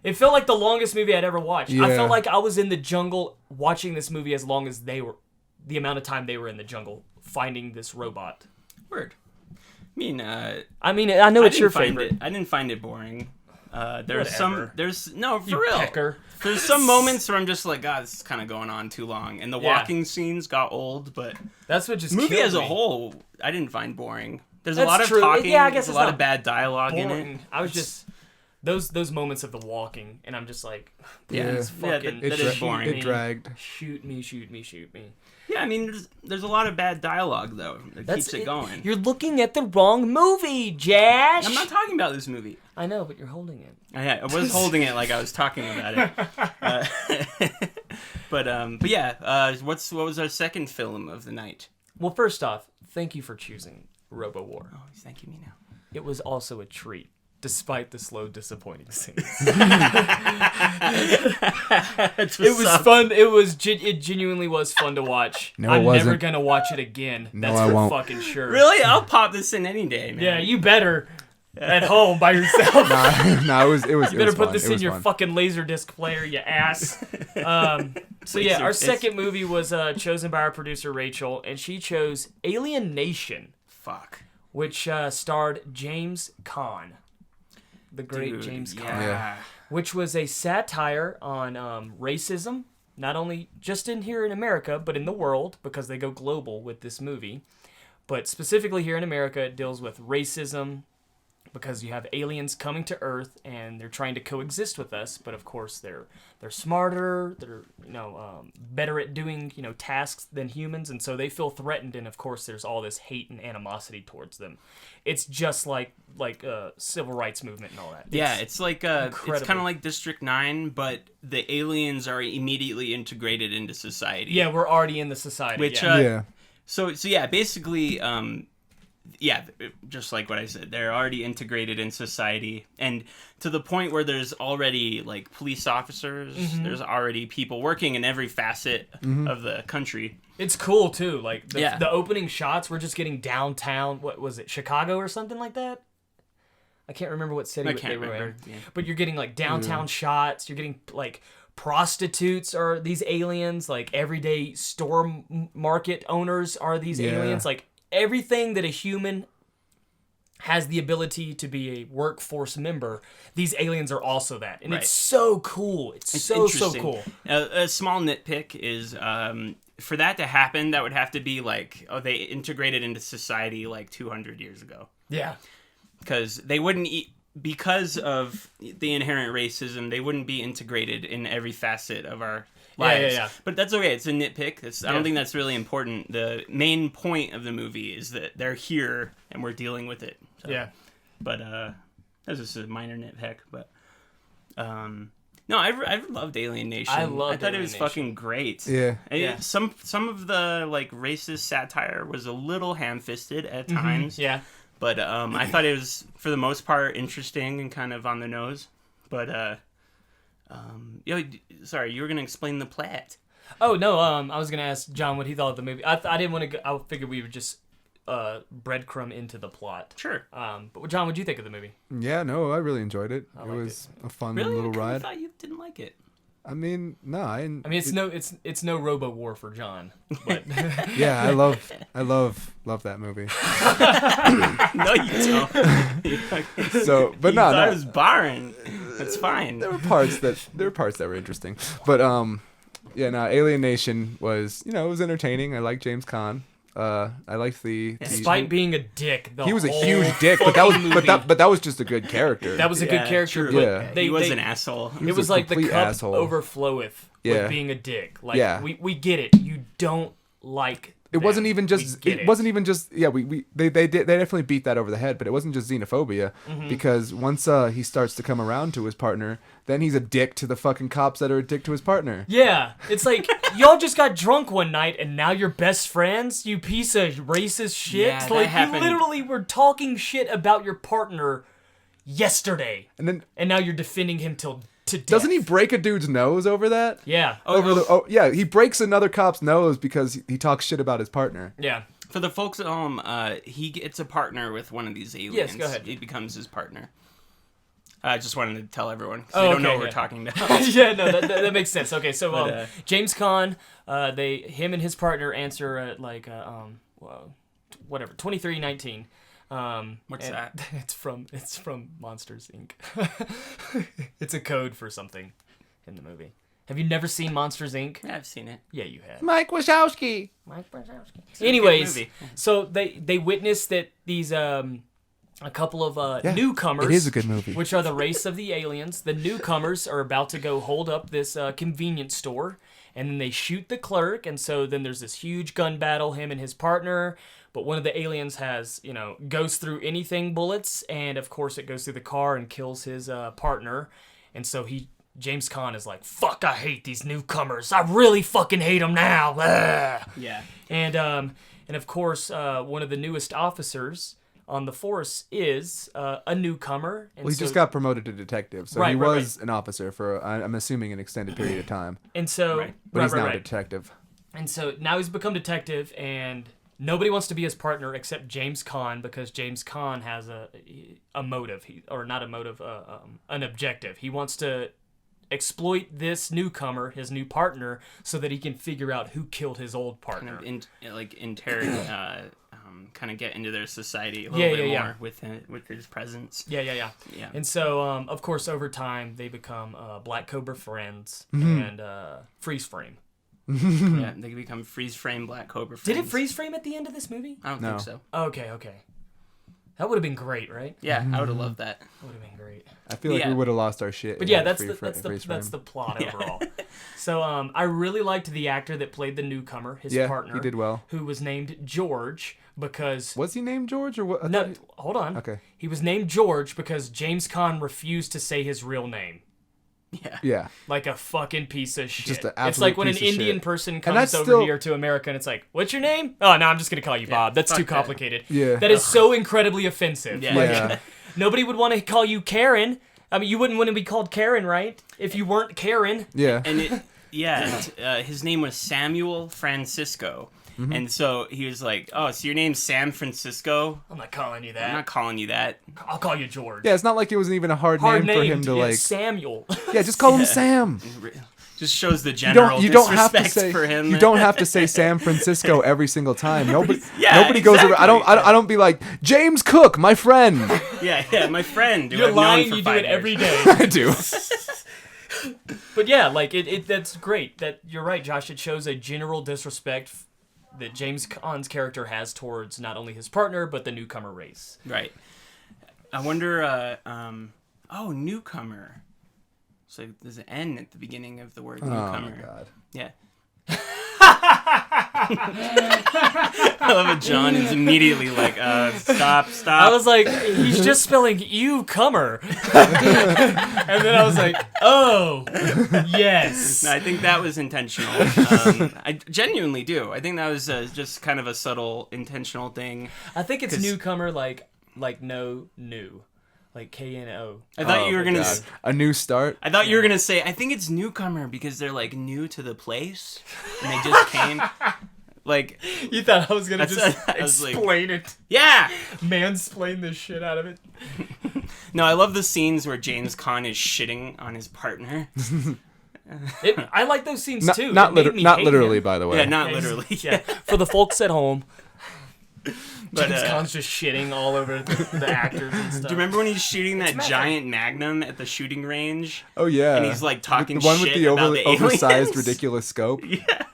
It felt like the longest movie I'd ever watched. I Yeah. felt like I was in the jungle watching this movie as long as the amount of time they were in the jungle finding this robot. word. I I know it's your didn't find favorite. I didn't find it boring. Whatever. No, for You real. pecker. There's some moments where I'm just like, God, this is kind of going on too long. And the Yeah. walking scenes got old, but That's what just the movie killed as a me. whole, I didn't find boring. There's a That's lot of true. talking. Yeah, I guess there's a it's lot not of bad dialogue in it. Boring. I was just those moments of the walking, and I'm just like, Yeah. please Yeah, fucking that is boring. It dragged. Shoot me. Yeah, there's a lot of bad dialogue though that keeps it going. You're looking at the wrong movie, Josh. I'm not talking about this movie. I know, but you're holding it. I was holding it like I was talking about it. But yeah, what was our second film of the night? Well, first off, thank you for choosing Robowar. Oh, he's thanking me now. It was also a treat, despite the slow, disappointing scenes. It It was fun. It genuinely was fun to watch. No, it I'm never wasn't. gonna watch it again. No, That's I for won't. fucking sure. Really? I'll pop this in any day, man. Yeah, you better. At home by yourself. No, it was. You better put fun. this It in was your fun. fucking Laserdisc player, you ass. So yeah, our Laserdisc. second movie was chosen by our producer Rachel, and she chose Alien Nation, Fuck. which starred James Caan, the great Dude, James Caan, yeah. which was a satire on racism, not only just in here in America, but in the world, because they go global with this movie. But specifically here in America, it deals with racism, because you have aliens coming to Earth and they're trying to coexist with us, but of course they're smarter, they're better at doing tasks than humans, and so they feel threatened. And of course there's all this hate and animosity towards them. It's just like civil rights movement and all that. It's like it's kind of like District 9, but the aliens are immediately integrated into society. Yeah, we're already in the society. Which Yeah. So yeah, basically, just like what I said, they're already integrated in society, and to the point where there's already like police officers, there's already people working in every facet of the country. It's cool too. Like the opening shots, we're just getting downtown. What was it, Chicago or something like that? I can't remember what city they were in. Yeah. But you're getting like downtown shots. You're getting like prostitutes are these aliens. Like everyday store market owners are these aliens. Like everything that a human has the ability to be a workforce member, these aliens are also that. And it's so cool. It's so cool. A small nitpick is for that to happen, that would have to be like, they integrated into society like 200 years ago. Yeah. Because they wouldn't because of the inherent racism, they wouldn't be integrated in every facet of our lives. Yeah. But that's okay. It's a nitpick. I don't think that's really important. The main point of the movie is that they're here and we're dealing with it. So, Yeah. But that's just a minor nitpick. But no, I loved Alien Nation. I thought it was fucking great. Yeah. And some of the like racist satire was a little ham-fisted at times. Yeah. But I thought it was, for the most part, interesting and kind of on the nose. But, sorry, you were going to explain the plot. Oh, no, I was going to ask John what he thought of the movie. I didn't want to I figured we would just breadcrumb into the plot. Sure. But John, what did you think of the movie? Yeah, no, I really enjoyed it. It was a fun little ride. I thought you didn't like it. I mean, no, I mean, it's no Robowar for John. But yeah, I love that movie. No, you don't. So, but no, I was barring. That's fine. There were parts that were interesting, but Alien Nation was, it was entertaining. I like James Caan. I liked despite being a dick, he was a huge dick, but that was just a good character. That was a good character. True. But he was an asshole. It was like the cup overfloweth with being a dick. Like we get it. You don't like. It wasn't even just. It wasn't even just. Yeah, they definitely beat that over the head, but it wasn't just xenophobia, because once he starts to come around to his partner, then he's a dick to the fucking cops that are a dick to his partner. Yeah, it's like y'all just got drunk one night and now you're best friends. You piece of racist shit. Yeah, like happened. You literally were talking shit about your partner yesterday, and now you're defending him to death. Doesn't he break a dude's nose over that? Yeah. He breaks another cop's nose because he talks shit about his partner. Yeah. For the folks at home, he gets a partner with one of these aliens. Yes, go ahead. He becomes his partner. I just wanted to tell everyone because they don't know what we're talking about. Yeah, no, that makes sense. Okay, so James Caan, him and his partner answer at 2319. What's that? It's from Monsters Inc. It's a code for something in the movie. Have you never seen Monsters Inc? Yeah, I've seen it. Yeah, you have. Mike Wazowski. Anyways, so they witness that these a couple of newcomers. It is a good movie. Which are the race of the aliens. The newcomers are about to go hold up this convenience store, and then they shoot the clerk, and so then there's this huge gun battle, him and his partner. But one of the aliens goes through anything bullets, and of course it goes through the car and kills his partner. And so James Caan is like, fuck, I hate these newcomers. I really fucking hate them now. Ugh. Yeah. And of course, one of the newest officers on the force is a newcomer. And he just got promoted to detective, so he was an officer for, I'm assuming, an extended period of time. And so, but he's now a detective. And so now he's become detective, and nobody wants to be his partner except James Caan, because James Caan has a motive, an objective. He wants to exploit this newcomer, his new partner, so that he can figure out who killed his old partner. Kind of get into their society a little bit more with his presence. Yeah. And so, of course, over time, they become Black Cobra friends and freeze frame. Yeah, they become freeze frame Black Cobra friends. Did it freeze frame at the end of this movie? I don't think so. Okay. That would have been great, right? Yeah, I would have loved that. That would have been great. I feel like we would have lost our shit. But yeah, that's the plot overall. So I really liked the actor that played the newcomer, his partner. He did well. Who was named George because... Was he named George or what? No, hold on. Okay. He was named George because James Caan refused to say his real name. Yeah. Like a fucking piece of shit. Just an it's like when an Indian person comes over here to America and it's like, what's your name? Oh, no, I'm just going to call you Bob. That's too complicated. Yeah. That is so incredibly offensive. Yeah. Like, nobody would want to call you Karen. I mean, you wouldn't want to be called Karen, right? If you weren't Karen. Yeah. And his name was Samuel Francisco. Mm-hmm. And so he was like, oh, so your name's Sam Francisco? I'm not calling you that. I'm not calling you that. I'll call you George. Yeah, it's not like it was even a hard name for him to like... Samuel. Yeah, just call him Sam. Just shows the general disrespect for him. You don't have to say San Francisco every single time. Nobody goes around. I don't be like, James Cook, my friend. Yeah, my friend. You're lying, you do it every day. I do. But yeah, like, that's great. That you're right, Josh. It shows a general disrespect that James Caan's character has towards not only his partner, but the newcomer race. Right. I wonder, newcomer. So there's an N at the beginning of the word newcomer. Oh, my God. Yeah. I love it. John is immediately like, stop. I was like, he's just spelling you-comer. And then I was like, oh, yes. No, I think that was intentional. I genuinely do. I think that was just kind of a subtle, intentional thing. I think it's newcomer like no new. Like K-N-O. I thought you were going to... A new start? I thought you were going to say, I think it's newcomer because they're, like, new to the place. And they just came. Like... You thought I was going to just explain it. Yeah! Mansplain the shit out of it. No, I love the scenes where James Caan is shitting on his partner. I like those scenes, too. Not literally, by the way. Yeah, not literally. Yeah. For the folks at home... James Caan's just shitting all over the actors and stuff. Do you remember when he's shooting that giant Magnum at the shooting range? Oh, yeah. And he's, like, talking shit the one with the oversized, aliens? Ridiculous scope? Yeah.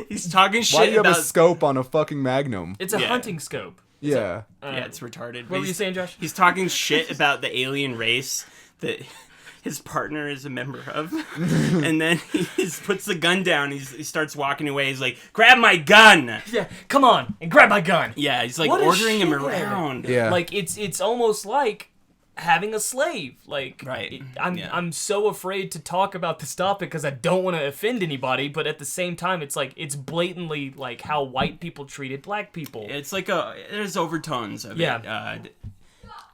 He's talking shit about... Why do you have a scope on a fucking Magnum? It's a hunting scope. Yeah. It's retarded. What were you saying, Josh? He's talking shit about the alien race that... his partner is a member of, and then he puts the gun down. He starts walking away. He's like, "Grab my gun!" Yeah, come on and grab my gun. Yeah, he's like ordering him around. Yeah, like it's almost like having a slave. Like, right. I'm so afraid to talk about this topic because I don't want to offend anybody, but at the same time, it's like it's blatantly like how white people treated black people. It's like there's overtones of it.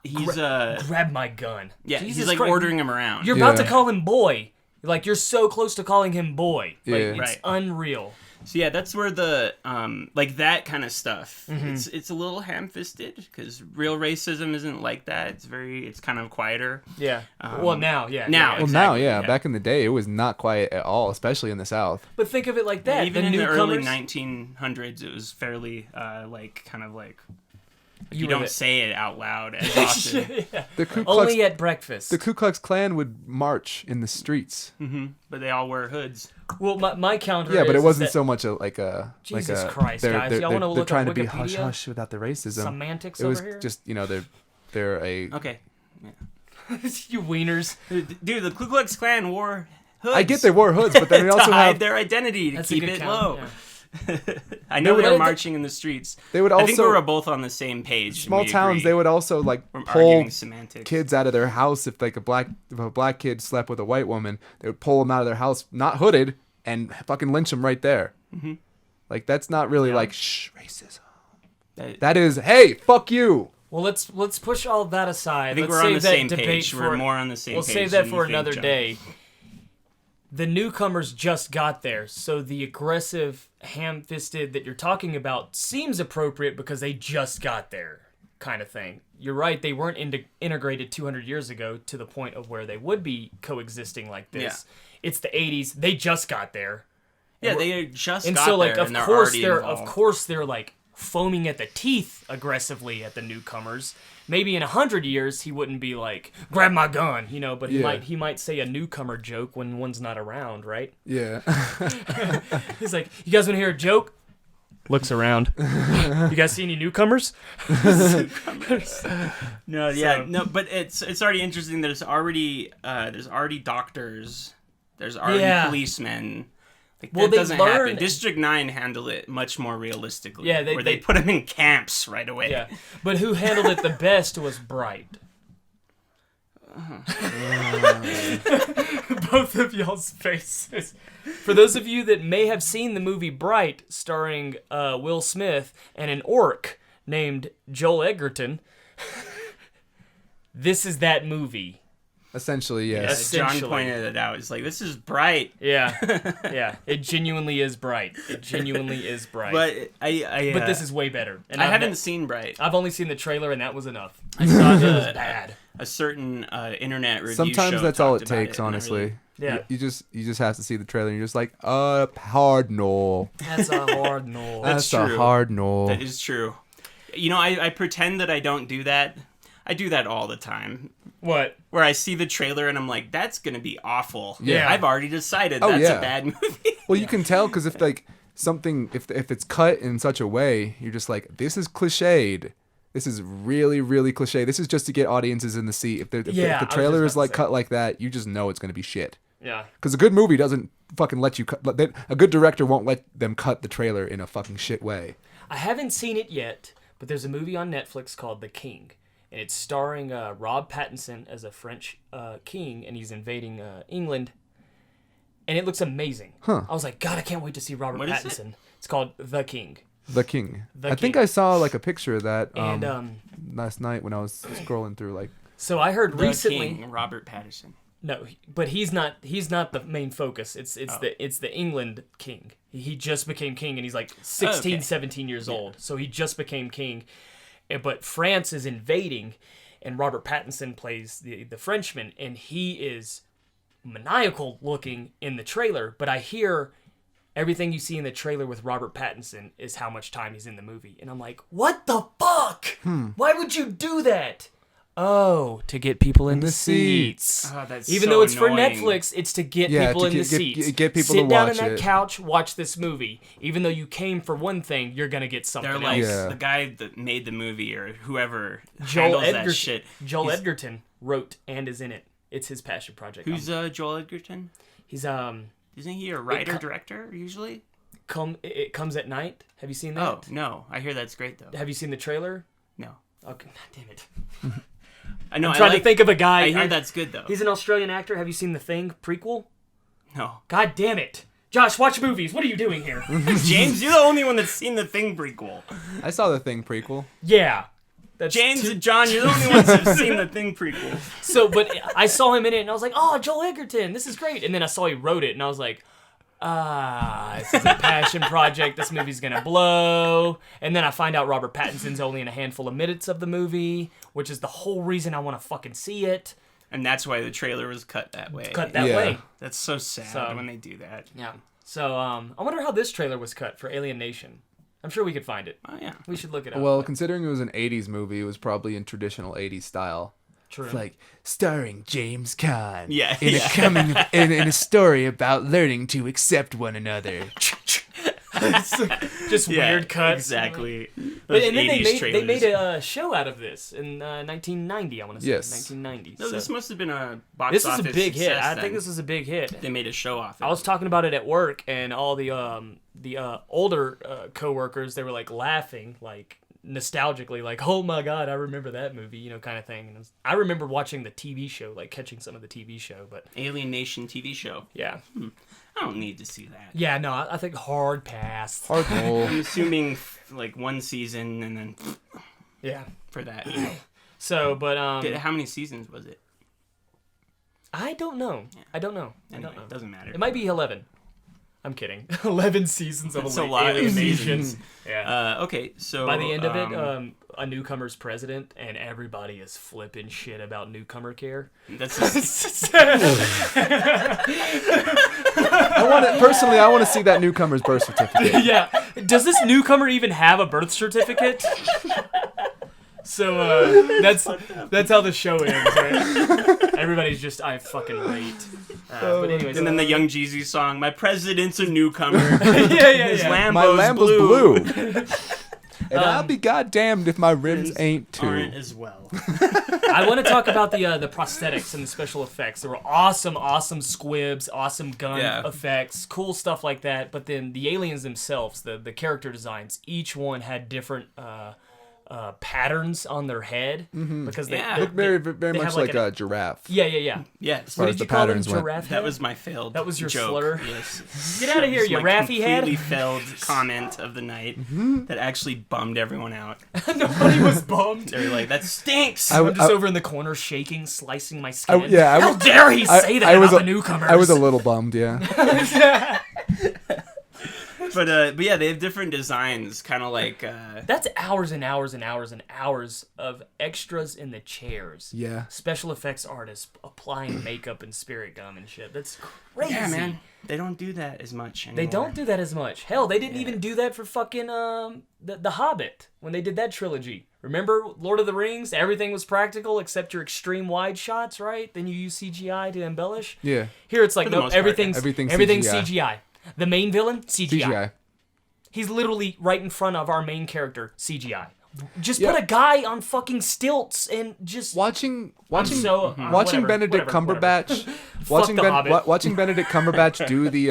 He's grab my gun. Yeah, Jesus he's like Christ. ordering him around. You're about to call him boy. Like you're so close to calling him boy. Like it's unreal. So yeah, that's where the like that kind of stuff. Mm-hmm. It's a little ham-fisted because real racism isn't like that. It's kind of quieter. Yeah. Well, now, yeah. Now, well, exactly, now, Back in the day, it was not quiet at all, especially in the South. But think of it like that. Even in the early 1900s, it was fairly you don't say it out loud as often. Only at breakfast. The Ku Klux Klan would march in the streets. Mm-hmm. But they all wear hoods. Well, my counter but it wasn't that, so much Jesus Christ, guys. Y'all want to look they're trying up to be Wikipedia? hush-hush without the racism. Semantics it was over here? just, they're a... Okay. Yeah. You wieners. Dude, the Ku Klux Klan wore hoods. I get they wore hoods, but then they also hide have... their identity to keep it low. Yeah. I know they were marching in the streets. They would also, I think we were both on the same page. Small towns, they would also pull kids out of their house if a black kid slept with a white woman. They would pull them out of their house, not hooded, and fucking lynch them right there. Mm-hmm. Like that's not really racism. That is, hey, fuck you. Well, let's push all of that aside. I think let's we're on the same debate page. We're more on the same page. We'll save that for another day. The newcomers just got there, so the aggressive, ham-fisted that you're talking about seems appropriate because they just got there, kind of thing. You're right, they weren't integrated 200 years ago to the point of where they would be coexisting like this. Yeah. It's the 80s, they just got there. Yeah, they just and got so, there, and of course they're like foaming at the teeth aggressively at the newcomers. Maybe in 100 years he wouldn't be like, grab my gun, but he might say a newcomer joke when one's not around, right? Yeah. He's like, you guys want to hear a joke? looks around. You guys see any newcomers? No, yeah, no, but it's already interesting. There's already doctors. There's already policemen. Like, well, that doesn't happen. District 9 handled it much more realistically. Yeah, they put them in camps right away. Yeah, but who handled it the best was Bright. Both of y'all's faces. For those of you that may have seen the movie Bright, starring Will Smith and an orc named Joel Edgerton, this is that movie. Essentially, yes. John pointed it out. It's like, this is Bright. Yeah, yeah. It genuinely is Bright. It genuinely is Bright. But but this is way better. And I haven't seen Bright. I've only seen the trailer, and that was enough. I saw bad. A certain internet review. Sometimes that's all it takes, honestly. Yeah. You just have to see the trailer, and you're just like, hard no. That's a hard no. That's a hard no. That is true. You know, I pretend that I don't do that. I do that all the time. What? Where I see the trailer and I'm like, that's going to be awful. Yeah. I've already decided that's a bad movie. Well, you can tell because if it's cut in such a way, you're just like, this is cliched. This is really, really cliche. This is just to get audiences in the seat. If the trailer is like cut like that, you just know it's going to be shit. Yeah. Because a good movie doesn't fucking let you cut. A good director won't let them cut the trailer in a fucking shit way. I haven't seen it yet, but there's a movie on Netflix called The King. And it's starring Rob Pattinson as a French king, and he's invading England. And it looks amazing. Huh. I was like, God, I can't wait to see Robert Pattinson. It's called The King. The King. I think I saw like a picture of that last night when I was scrolling through like. So I heard recently King, Robert Pattinson. No, but he's not the main focus. It's the England king. He just became king, and he's like 16, 17 years old. So he just became king. But France is invading, and Robert Pattinson plays the Frenchman, and he is maniacal looking in the trailer. But I hear everything you see in the trailer with Robert Pattinson is how much time he's in the movie. And I'm like, what the fuck? Why would you do that? Oh, to get people in the seats. Oh, that's Even so though it's annoying. for Netflix, it's to get people in the seats. Get people Sit to down watch on that it. couch, watch this movie. Even though you came for one thing, you're going to get something They're else. like, the guy that made the movie or whoever handles that shit. Joel Edgerton wrote and is in it. It's his passion project. Who's Joel Edgerton? He's Isn't he a writer-director usually? It Comes at Night. Have you seen that? Oh, no. I hear that's great, though. Have you seen the trailer? No. Okay, damn it. I know. I'm trying to think of a guy. I hear that's good, though. He's an Australian actor. Have you seen The Thing prequel? No. God damn it. Josh, watch movies. What are you doing here? James, you're the only one that's seen The Thing prequel. I saw the Thing prequel. Yeah. James and John, you're the only ones who've seen The Thing prequel. So, but I saw him in it, and I was like, oh, Joel Edgerton, this is great. And then I saw he wrote it, and I was like, this is a passion project. This movie's gonna blow. And then I find out Robert Pattinson's only in a handful of minutes of the movie, which is the whole reason I want to fucking see it. And that's why the trailer was cut that way. Way. That's so sad when they do that. Yeah. So I wonder how this trailer was cut for Alien Nation. I'm sure we could find it. Oh yeah. We should look it up. Well, considering it was an 80s movie, it was probably in traditional 80s style. True. Like starring James Caan. Yeah. In a story about learning to accept one another. Just weird cuts. Exactly. But and then they made a show out of this in 1990. I want to say 1990. No, this must have been a box This office. was a big hit. I then. think this was a big hit. They made a show off it. I was talking about it at work, and all the older coworkers, they were like laughing, like nostalgically, like, oh my god, I remember that movie, you know, kind of thing. And I remember watching the TV show, like catching some of the TV show, but Alien Nation TV show. Yeah. I don't need to see that. Yeah, no, I think hard pass. Hard roll. I'm assuming like one season and then yeah for that. So, but how many seasons was it? I don't know. Yeah. I don't know. Anyway, I don't know. It doesn't matter. It might be 11. I'm kidding. 11 seasons of That's a lot of Alien seasons. Nation. Yeah. Okay, so by the end of it, a newcomer's president, and everybody is flipping shit about newcomer care. That's I want to see that newcomer's birth certificate. Yeah. Does this newcomer even have a birth certificate? So that's how the show ends, right? Everybody's just, I fucking rate But anyways, and then the Young Jeezy song, "My president's a newcomer." yeah. Lambo's My Lambo's blue. And I'll be goddamned if my rims ain't aren't too. as well. I want to talk about the prosthetics and the special effects. There were awesome squibs, awesome gun effects, cool stuff like that. But then the aliens themselves, the character designs, each one had different patterns on their head because they Look very much like a giraffe. Yeah. Yes. What as did the you call them? patterns went. Giraffe That head? was my failed. That was your joke. slur? Yes. Get out of here, That was you my Raffy head. completely failed comment of the night that actually bummed everyone out. Nobody was bummed. They were like, "That stinks." I'm just over in the corner shaking, slicing my skin. I How dare he say that about the newcomers? I was a little bummed, yeah. But yeah, they have different designs, kind of like. That's hours and hours and hours and hours of extras in the chairs. Yeah. Special effects artists applying makeup and spirit gum and shit. That's crazy. Yeah, man. They don't do that as much anymore. They don't do that as much. Hell, they didn't even do that for fucking the Hobbit when they did that trilogy. Remember Lord of the Rings? Everything was practical except your extreme wide shots, right? Then you use CGI to embellish. Yeah. Here it's like, the no, most part, everything's CGI. CGI. The main villain, CGI. CGI. He's literally right in front of our main character, CGI. Just Yeah. put a guy on fucking stilts and just Watching whatever, Benedict Cumberbatch, watching Benedict Cumberbatch do the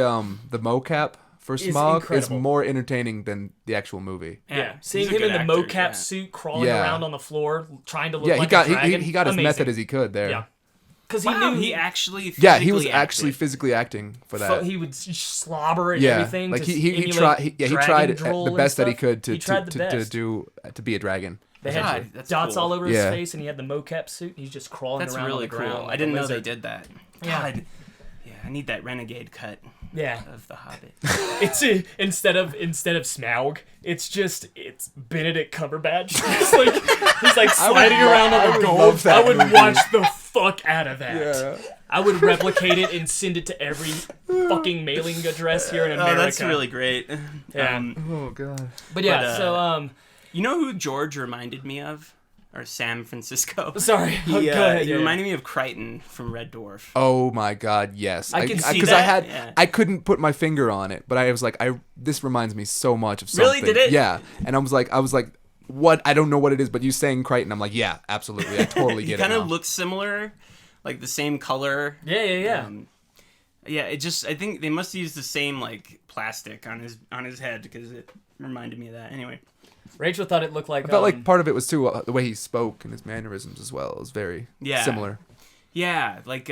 mocap for Smaug is incredible. more entertaining than the actual movie. Yeah, seeing he's a him in good the actor, mocap suit crawling around on the floor trying to look Yeah, like he got a dragon. he got as Amazing. method as he could there. Yeah, because he Wow, knew he actually. Yeah, he was physically actually acted. physically acting for that. he would slobber and Yeah, everything. like to he emulate tried. He dragon tried drool the and best that he stuff. could He tried the best. to be a dragon. They had God, that's dots cool. all over his Yeah. face, and he had the mocap suit. He's just crawling That's around really on the cool. ground. I like didn't a know they lizard. did that. Yeah. God. Yeah, I need that renegade cut Yeah, of The Hobbit. it's instead of Smaug, it's Benedict Cumberbatch. he's like sliding around on the would gold. love that I would movie. watch the fuck out of that. Yeah. I would replicate it and send it to every fucking mailing address here in America. Oh, that's really great. Yeah. Oh god. But yeah, But, so You know who George reminded me of? Or San Francisco. sorry. He, Go ahead. he yeah. reminded me of Crichton from Red Dwarf. Oh my god, yes. I can see because that. I couldn't put my finger on it, but I was like, this reminds me so much of something. Really? Did it? Yeah. And I was like, what? I don't know what it is, but you saying Crichton, I'm like, yeah, absolutely. I totally He get it. kind of now. looks similar, like the same color. Yeah. Yeah, it just I think they must use the same like plastic on his head because it reminded me of that. Anyway, Rachel thought it looked like. I felt like part of it was too the way he spoke and his mannerisms as well. It was very similar. yeah, like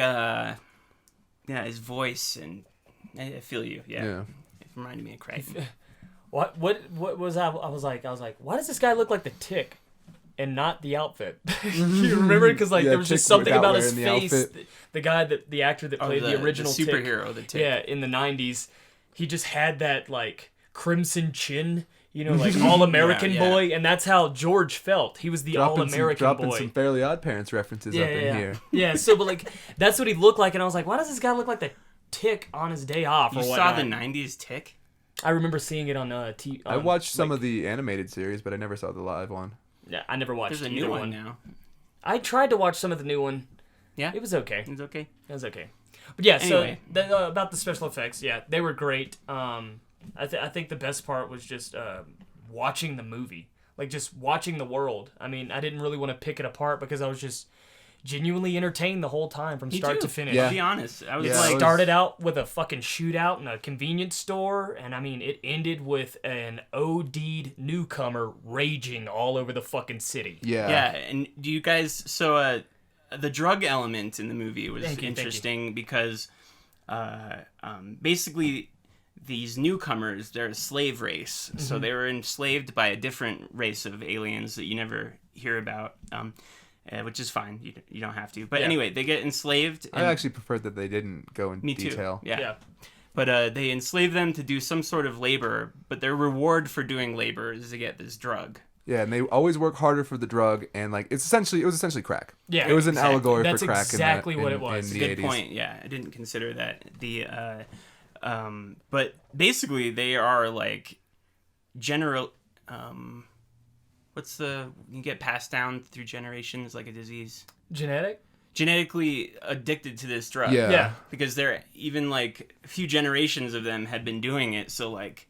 his voice and I feel you. Yeah. It reminded me of Crichton. What was I was like, why does this guy look like the Tick and not the outfit? You remember? Because there was just Tick something without about his wearing the face. outfit. The guy the actor that played the original the Tick, superhero, the Tick. yeah, in the 90s, he just had that like crimson chin, like all-American Yeah. boy, and that's how George felt. He was the all-American dropping boy. some Fairly Odd Parents references up in here. Yeah, so but like that's what he looked like, and I was like, why does this guy look like the Tick on his day off? You or saw whatnot? the '90s Tick? I remember seeing it on I watched some of the animated series, but I never saw the live one. Yeah, I never watched. There's a either new one now. I tried to watch some of the new one. Yeah, It was okay. it's okay. It was okay. But yeah, Anyway. so about the special effects, yeah, they were great. I think the best part was just watching the movie, like just watching the world. I mean, I didn't really want to pick it apart because I was just genuinely entertained the whole time from start to finish. Yeah. To be honest, I was Yeah, like, it was- Started out with a fucking shootout in a convenience store, and I mean, it ended with an OD'd newcomer raging all over the fucking city. yeah. And do you guys? So the drug element in the movie was Thank you. interesting because basically these newcomers, they're a slave race, so they were enslaved by a different race of aliens that you never hear about. Which is fine. You don't have to. But anyway, they get enslaved. I actually preferred that they didn't go in Me too. detail. Yeah. But they enslave them to do some sort of labor, but their reward for doing labor is to get this drug. Yeah, and they always work harder for the drug, and like it was essentially crack. Yeah, it was an exactly. allegory That's for crack. exactly what in it was. In the Good 80s. point. Yeah, I didn't consider that. But basically they are like general. You get passed down through generations like a disease? Genetic? genetically addicted to this drug. Yeah. Because they're even like a few generations of them had been doing it. So like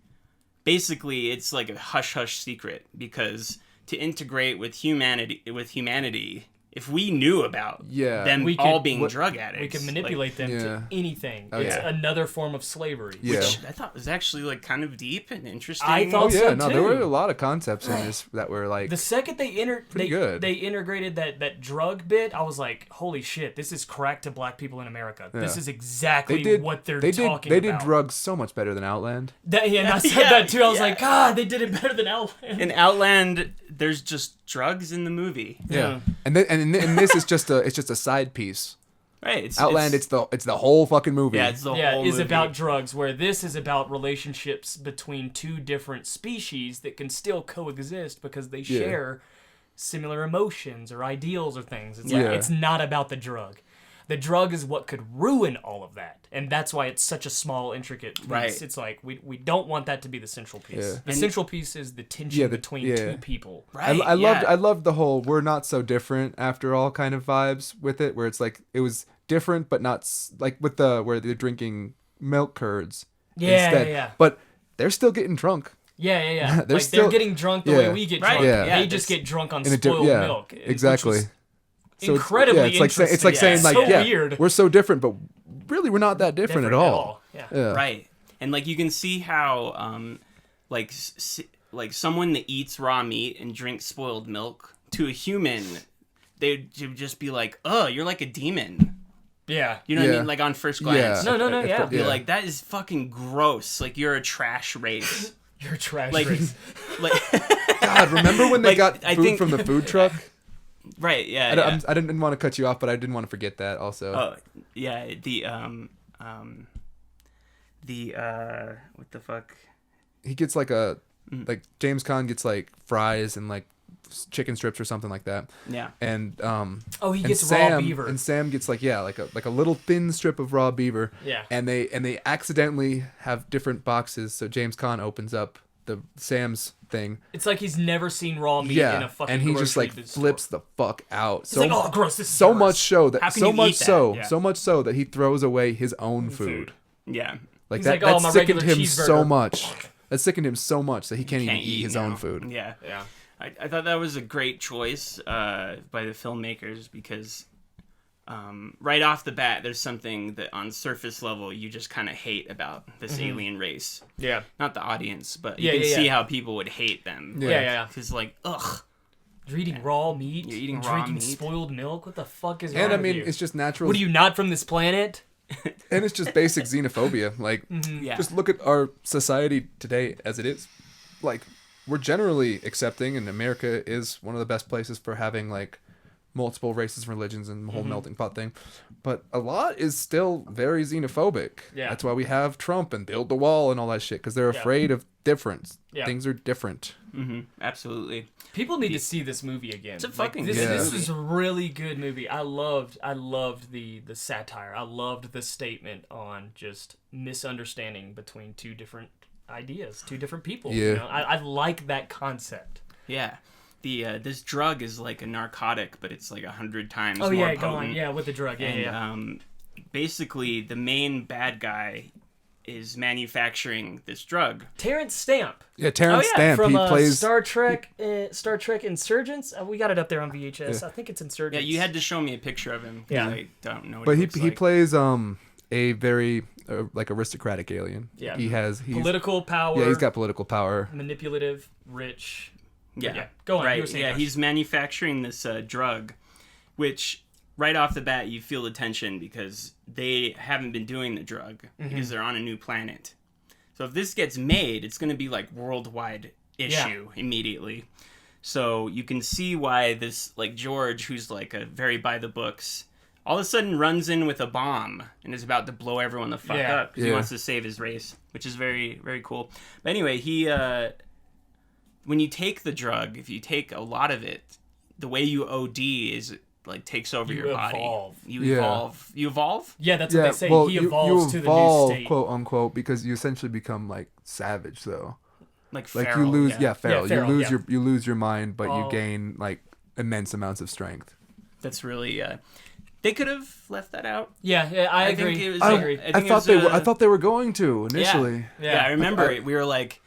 basically it's like a hush hush secret, because to integrate with humanity, if we knew about them all being drug addicts, we could manipulate them to anything. It's another form of slavery. Which I thought was actually like kind of deep and interesting. I thought so too. There were a lot of concepts in this that were like the second they integrated that drug bit, I was like, holy shit, this is crack to black people in America. Yeah. This is exactly what they're talking about. They did drugs so much better than Outland. And I said that too. I was like, God, they did it better than Outland. In Outland, there's just drugs in the movie. Yeah. And this is just a side piece. Right. Outland, it's the whole fucking movie. Yeah, it's the whole movie. About drugs, where this is about relationships between two different species that can still coexist because they share similar emotions or ideals or things. It's like it's not about the drug. The drug is what could ruin all of that. And that's why it's such a small, intricate piece. Right. It's like, we don't want that to be the central piece. The central piece is the tension between two people. Right. I loved the whole we're not so different after all kind of vibes with it, where it's like, it was different, but not, like with where they're drinking milk curds instead. Yeah. But they're still getting drunk. Yeah. They're getting drunk the way we get drunk. They just get drunk on spoiled milk. Exactly. So incredibly interesting. It's like saying like, weird. We're so different, but really we're not that different at all. Yeah. Right. And like you can see how like someone that eats raw meat and drinks spoiled milk, to a human, they'd just be like, "Oh, you're like a demon." Yeah. You know what I mean? Like on first glance. No, yeah. Be like, "That is fucking gross. Like you're a trash race." You're a trash race. God, remember when they got food from the food truck? Right, yeah. I didn't want to cut you off, but I didn't want to forget that also. Oh, yeah, what the fuck? He gets like like James Caan gets like fries and like chicken strips or something like that. Yeah. And he gets raw beaver. And Sam gets like a little thin strip of raw beaver. Yeah. And they accidentally have different boxes, so James Caan opens up the Sam's thing. It's like he's never seen raw meat in a fucking and he just like flips store. the fuck out. He's like, oh gross, this is so gross. much so that How can so you much eat that? so Yeah. so much so that he throws away his own food. Yeah. Like he's that, like, that my sickened regular him cheeseburger. so much. That sickened him so much that he can't even eat his own food. Yeah. Yeah. I thought that was a great choice by the filmmakers, because right off the bat, there's something that on surface level you just kind of hate about this alien race. Yeah. Not the audience, but you can see how people would hate them. Yeah. Because like, ugh. You're eating raw meat. You're eating raw drinking meat. spoiled milk. What the fuck is wrong And I with mean, you? it's just natural. What are you, not from this planet? And it's just basic xenophobia. Like, just look at our society today as it is. Like, we're generally accepting, and America is one of the best places for having like multiple races and religions and the whole melting pot thing. But a lot is still very xenophobic. Yeah. That's why we have Trump and build the wall and all that shit, because they're afraid of difference. Yeah. Things are different. Mm-hmm. Absolutely. People need to see this movie again. It's a fucking this, good this movie. is a really good movie. I loved the satire. I loved the statement on just misunderstanding between two different ideas, two different people. Yeah. You know? I like that concept. Yeah. This drug is like a narcotic, but it's like 100 times more potent. Go on. Yeah, with the drug. Basically, the main bad guy is manufacturing this drug. Terrence Stamp. Yeah, Terrence Stamp. From He plays Star Trek Insurgents. We got it up there on VHS. I think it's Insurgents. Yeah, you had to show me a picture of him. Yeah. I don't know what But he he looks like. plays a very like aristocratic alien. Yeah. He's political power. Yeah, he's got political power. Manipulative, rich. Yeah. Go on. Right. Yeah, he's manufacturing this drug, which right off the bat you feel the tension because they haven't been doing the drug because they're on a new planet. So if this gets made, it's going to be like worldwide issue immediately. So you can see why this like George, who's like a very by the books, all of a sudden runs in with a bomb and is about to blow everyone the fuck up because he wants to save his race, which is very, very cool. But anyway, he when you take the drug, if you take a lot of it, the way you OD is like takes over your body. You evolve. You evolve? Yeah, that's what they say. Well, he you evolves to evolve, the new state. quote unquote, because you essentially become like savage though. Like you feral, lose feral. feral. You lose your mind, but you gain like immense amounts of strength. That's really They could have left that out. Yeah, I agree. Think it was, I agree. I thought they were going to initially. Yeah, I remember we were like,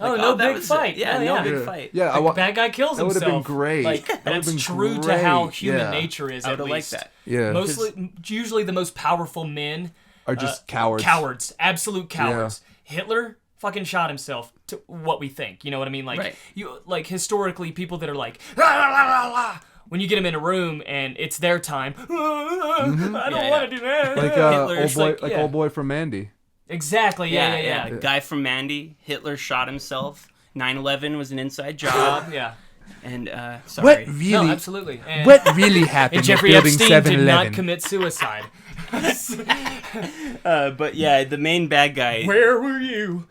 no big fight. No big fight. Yeah, the bad guy kills himself. That would have been great. Like that's true to how human nature is. I would at have least. liked that. Yeah, usually the most powerful men are just cowards. Cowards, absolute cowards. Hitler fucking shot himself. To what we think, you know what I mean? Like historically, people that are like. La, la, la, la, when you get them in a room and it's their time, I don't want to do that. Like old boy from Mandy. Exactly. Yeah. Guy from Mandy. Hitler shot himself. 9/11 was an inside job. Yeah. And sorry. No, absolutely. And, what really happened? And Jeffrey Epstein did not commit suicide. But yeah, the main bad guy. Where were you?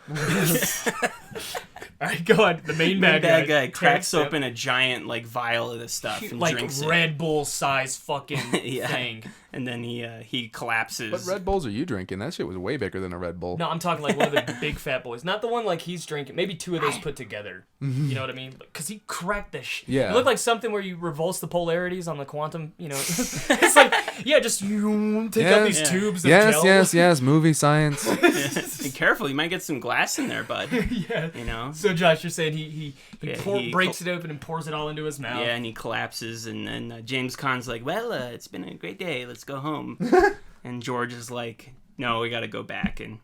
All right, go on. The main bad guy cracks open a giant vial of this stuff and drinks it. Red Bull size fucking thing. And then he collapses. What Red Bulls are you drinking? That shit was way bigger than a Red Bull. No, I'm talking like one of the big fat boys. Not the one like he's drinking. Maybe two of those put together. You know what I mean? Because he cracked this shit. Yeah. It looked like something where you reverse the polarities on the quantum, It's like, just take out these tubes of gel. Yes. Movie science. Be careful. You might get some glass in there, bud. Yeah. So, Josh, you're saying he breaks it open and pours it all into his mouth. Yeah, and he collapses. And then James Caan's like, well, it's been a great day. Let's go home. And George is like, no, we got to go back. And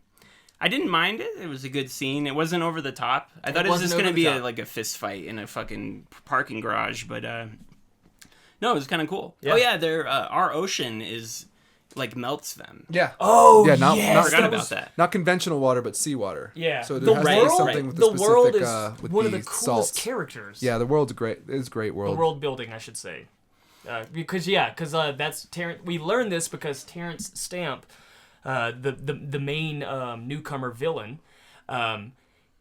I didn't mind it. It was a good scene. It wasn't over the top. I thought it was just going to be a fist fight in a fucking parking garage. But no, it was kind of cool. Yeah. Oh, yeah, our ocean is... melts them. Yeah. Oh, yeah. Yes. I forgot about that. Not conventional water, but seawater. Yeah. So there has to be something with the specific, world is with one of the salts. coolest characters. Yeah, the world's great. It's a great world. The world building, I should say. Because that's Terrence. We learned this because Terrence Stamp, the main newcomer villain,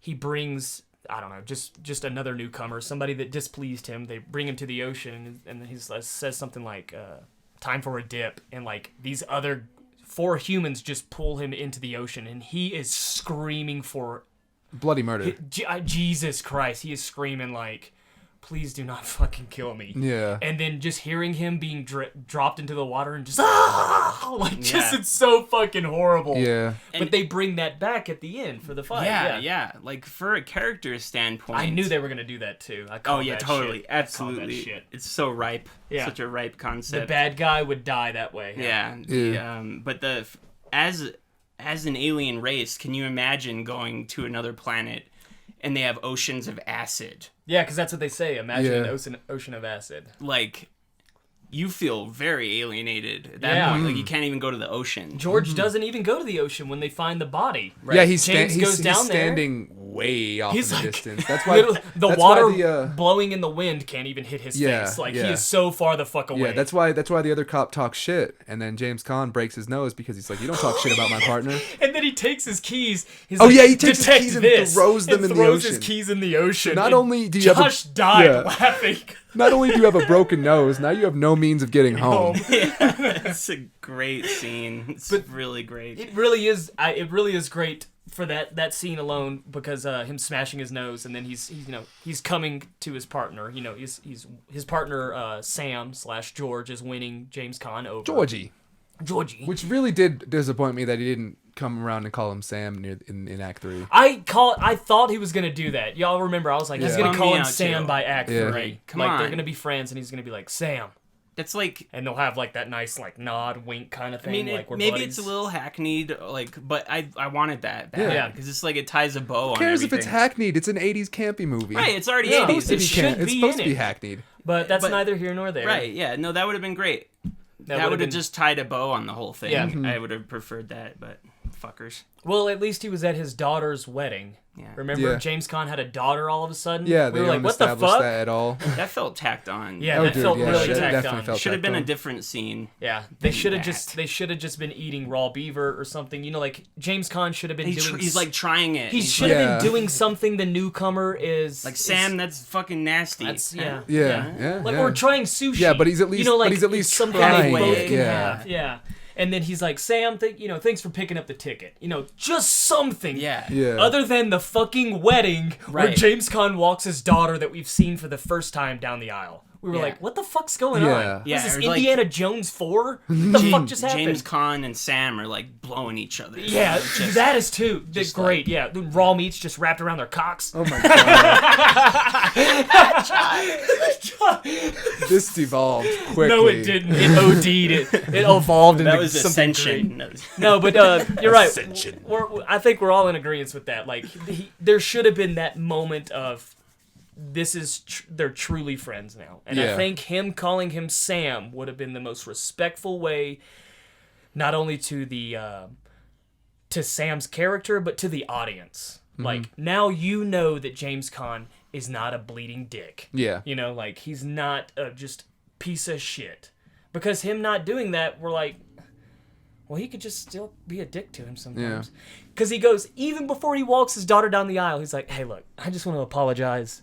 he brings. I don't know, just another newcomer, somebody that displeased him. They bring him to the ocean, and he says something like. Time for a dip, and these other 4 humans just pull him into the ocean, and he is screaming for bloody murder. Jesus Christ, he is screaming please do not fucking kill me. Yeah. And then just hearing him being dropped into the water and just it's so fucking horrible. Yeah. But they bring that back at the end for the fight. Yeah. For a character standpoint, I knew they were gonna do that too. Totally, shit. Absolutely. It's so ripe. Yeah. Such a ripe concept. The bad guy would die that way. Yeah. But as an alien race, can you imagine going to another planet and they have oceans of acid? Yeah, because that's what they say. Imagine an ocean of acid. You feel very alienated at that point. You can't even go to the ocean. George doesn't even go to the ocean when they find the body. Right? Yeah, he's standing way off in the distance. That's why the water blowing in the wind can't even hit his face. He is so far the fuck away. Yeah, that's why the other cop talks shit, and then James Caan breaks his nose because he's like, you don't talk shit about my partner. And then he takes his keys. He takes his keys and throws them in the ocean. Throws his keys in the ocean. Not only do you Josh died laughing. Not only do you have a broken nose, now you have no means of getting home. It's a great scene. It's really great. It really is. It really is great for that scene alone because him smashing his nose and then he's coming to his partner. His partner Sam / George is winning James Caan over. Georgie. Which really did disappoint me that he didn't come around and call him Sam in Act 3. I thought he was gonna do that. Y'all remember? I was like, he's gonna call him Sam by Act 3. Right. Come on. They're gonna be friends, and he's gonna be like Sam. That's and they'll have that nice nod, wink kind of thing. I mean, we're maybe buddies. It's a little hackneyed, but I wanted that bad. Yeah, because it's it ties a bow on everything. Who cares if it's hackneyed? It's an 80s campy movie. Right, it's already 80s. It's supposed to be hackneyed. But that's neither here nor there. Right, yeah. No, that would have been great. That would have just tied a bow on the whole thing. Yeah. I would have preferred that, but fuckers. Well, at least he was at his daughter's wedding. Yeah. Remember, James Caan had a daughter all of a sudden? Yeah, we were like, what the fuck? That at all. That felt tacked on. Yeah, felt really tacked on. Should have been a different scene. Yeah, they should have just been eating raw beaver or something. James Caan should have been doing. He's trying it. He should have been doing something. The newcomer is Sam. That's fucking nasty. Yeah. We're trying sushi. Yeah, but he's at least something trying. they both can have. Yeah. And then he's like, Sam, thanks for picking up the ticket. Just something. Yeah. Other than the fucking wedding where James Caan walks his daughter that we've seen for the first time down the aisle. we were Yeah. like, what the fuck's going Yeah. on? Yeah, Was this it was like- Indiana Jones 4? What the fuck just happened? James Caan and Sam are like blowing each other. Yeah, Just- that is too. That's just great. Yeah, the raw meats just wrapped around their cocks. Oh my god. This devolved quickly. No, it didn't. It OD'd. It evolved into that was something Ascension. great. No, but you're right. Ascension. I think we're all in agreement with that. Like, there should have been that moment of, this is they're truly friends now, and I Yeah. think him calling him Sam would have been the most respectful way, not only to the to Sam's character, but to the audience. Like, now you know that James Caan is not a bleeding dick. Yeah. You know, like, he's not a just piece of shit. Because him not doing that, we're like, well, he could just still be a dick to him sometimes. Because he goes, even before he walks his daughter down the aisle, he's like, hey, look, I just want to apologize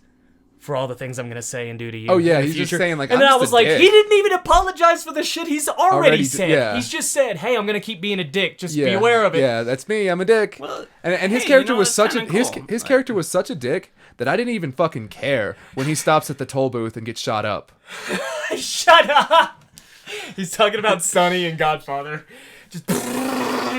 for all the things I'm going to say and do to you. Oh, yeah, in the he's just future." saying, like, and I'm then I just was a like, dick. he didn't even apologize for the shit he's already said. yeah. He's just said, hey, I'm going to keep being a dick. Just Yeah. be aware of it. Yeah, that's me. I'm a dick. Well, and his hey, character you know, was that's such a kinda cool. his Like- character was such a dick that I didn't even fucking care when he stops at the toll booth and gets shot up. Shut up! He's talking about Sonny and Godfather. Just,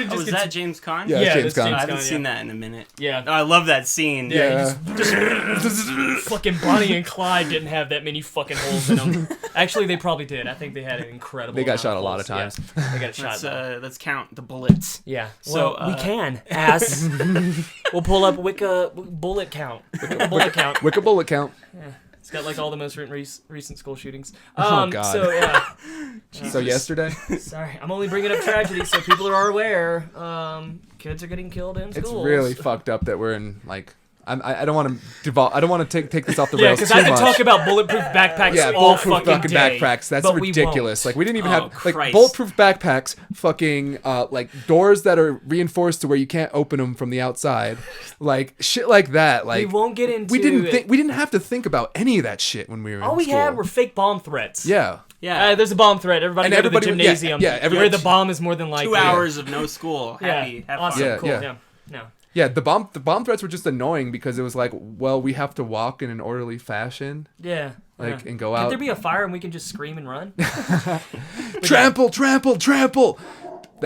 Oh, is that James Caan? Yeah, Yeah, James that's Caan. I haven't Caan, seen yeah. that in a minute. Yeah. Oh, I love that scene. Yeah, Yeah. fucking Bonnie and Clyde didn't have that many fucking holes in them. Actually, they probably did. I think they had an incredible. They got amount shot of a lot of holes. times. Yeah, they got shot. Let's count the bullets. Yeah. So, Well, we can. Ass. We'll pull up Wicca bullet count. Bullet count. Wicca bullet count. It's got like all the most recent school shootings. Oh, God. So yeah. So yesterday, Sorry, I'm only bringing up tragedy so people are aware. Kids are getting killed in it's schools. really fucked up that we're in like. I don't want to devolve. I don't want to take this off the Yeah, rails because too I could much. talk about bulletproof backpacks Yeah, all bulletproof fucking day, backpacks. That's but we ridiculous. won't. Like we didn't even Oh, have like Christ. bulletproof backpacks. Fucking like doors that are reinforced to where you can't open them from the outside. Like shit like that. Like We won't get into we didn't it. think we didn't have to think about any of that shit when we were All in we school. had were fake bomb threats. yeah. Yeah. There's a bomb threat. Everybody And go everybody to the would- yeah, gymnasium. yeah, everybody- where the bomb is more than likely. 2 hours of no school. Yeah. Happy. Have Awesome. fun. Yeah, Cool. yeah. Yeah. No. Yeah, the bomb threats were just annoying because it was like, well, we have to walk in an orderly fashion, Yeah. like, yeah. and go Could out. there be a fire and we can just scream and run? Trample, trample, trample.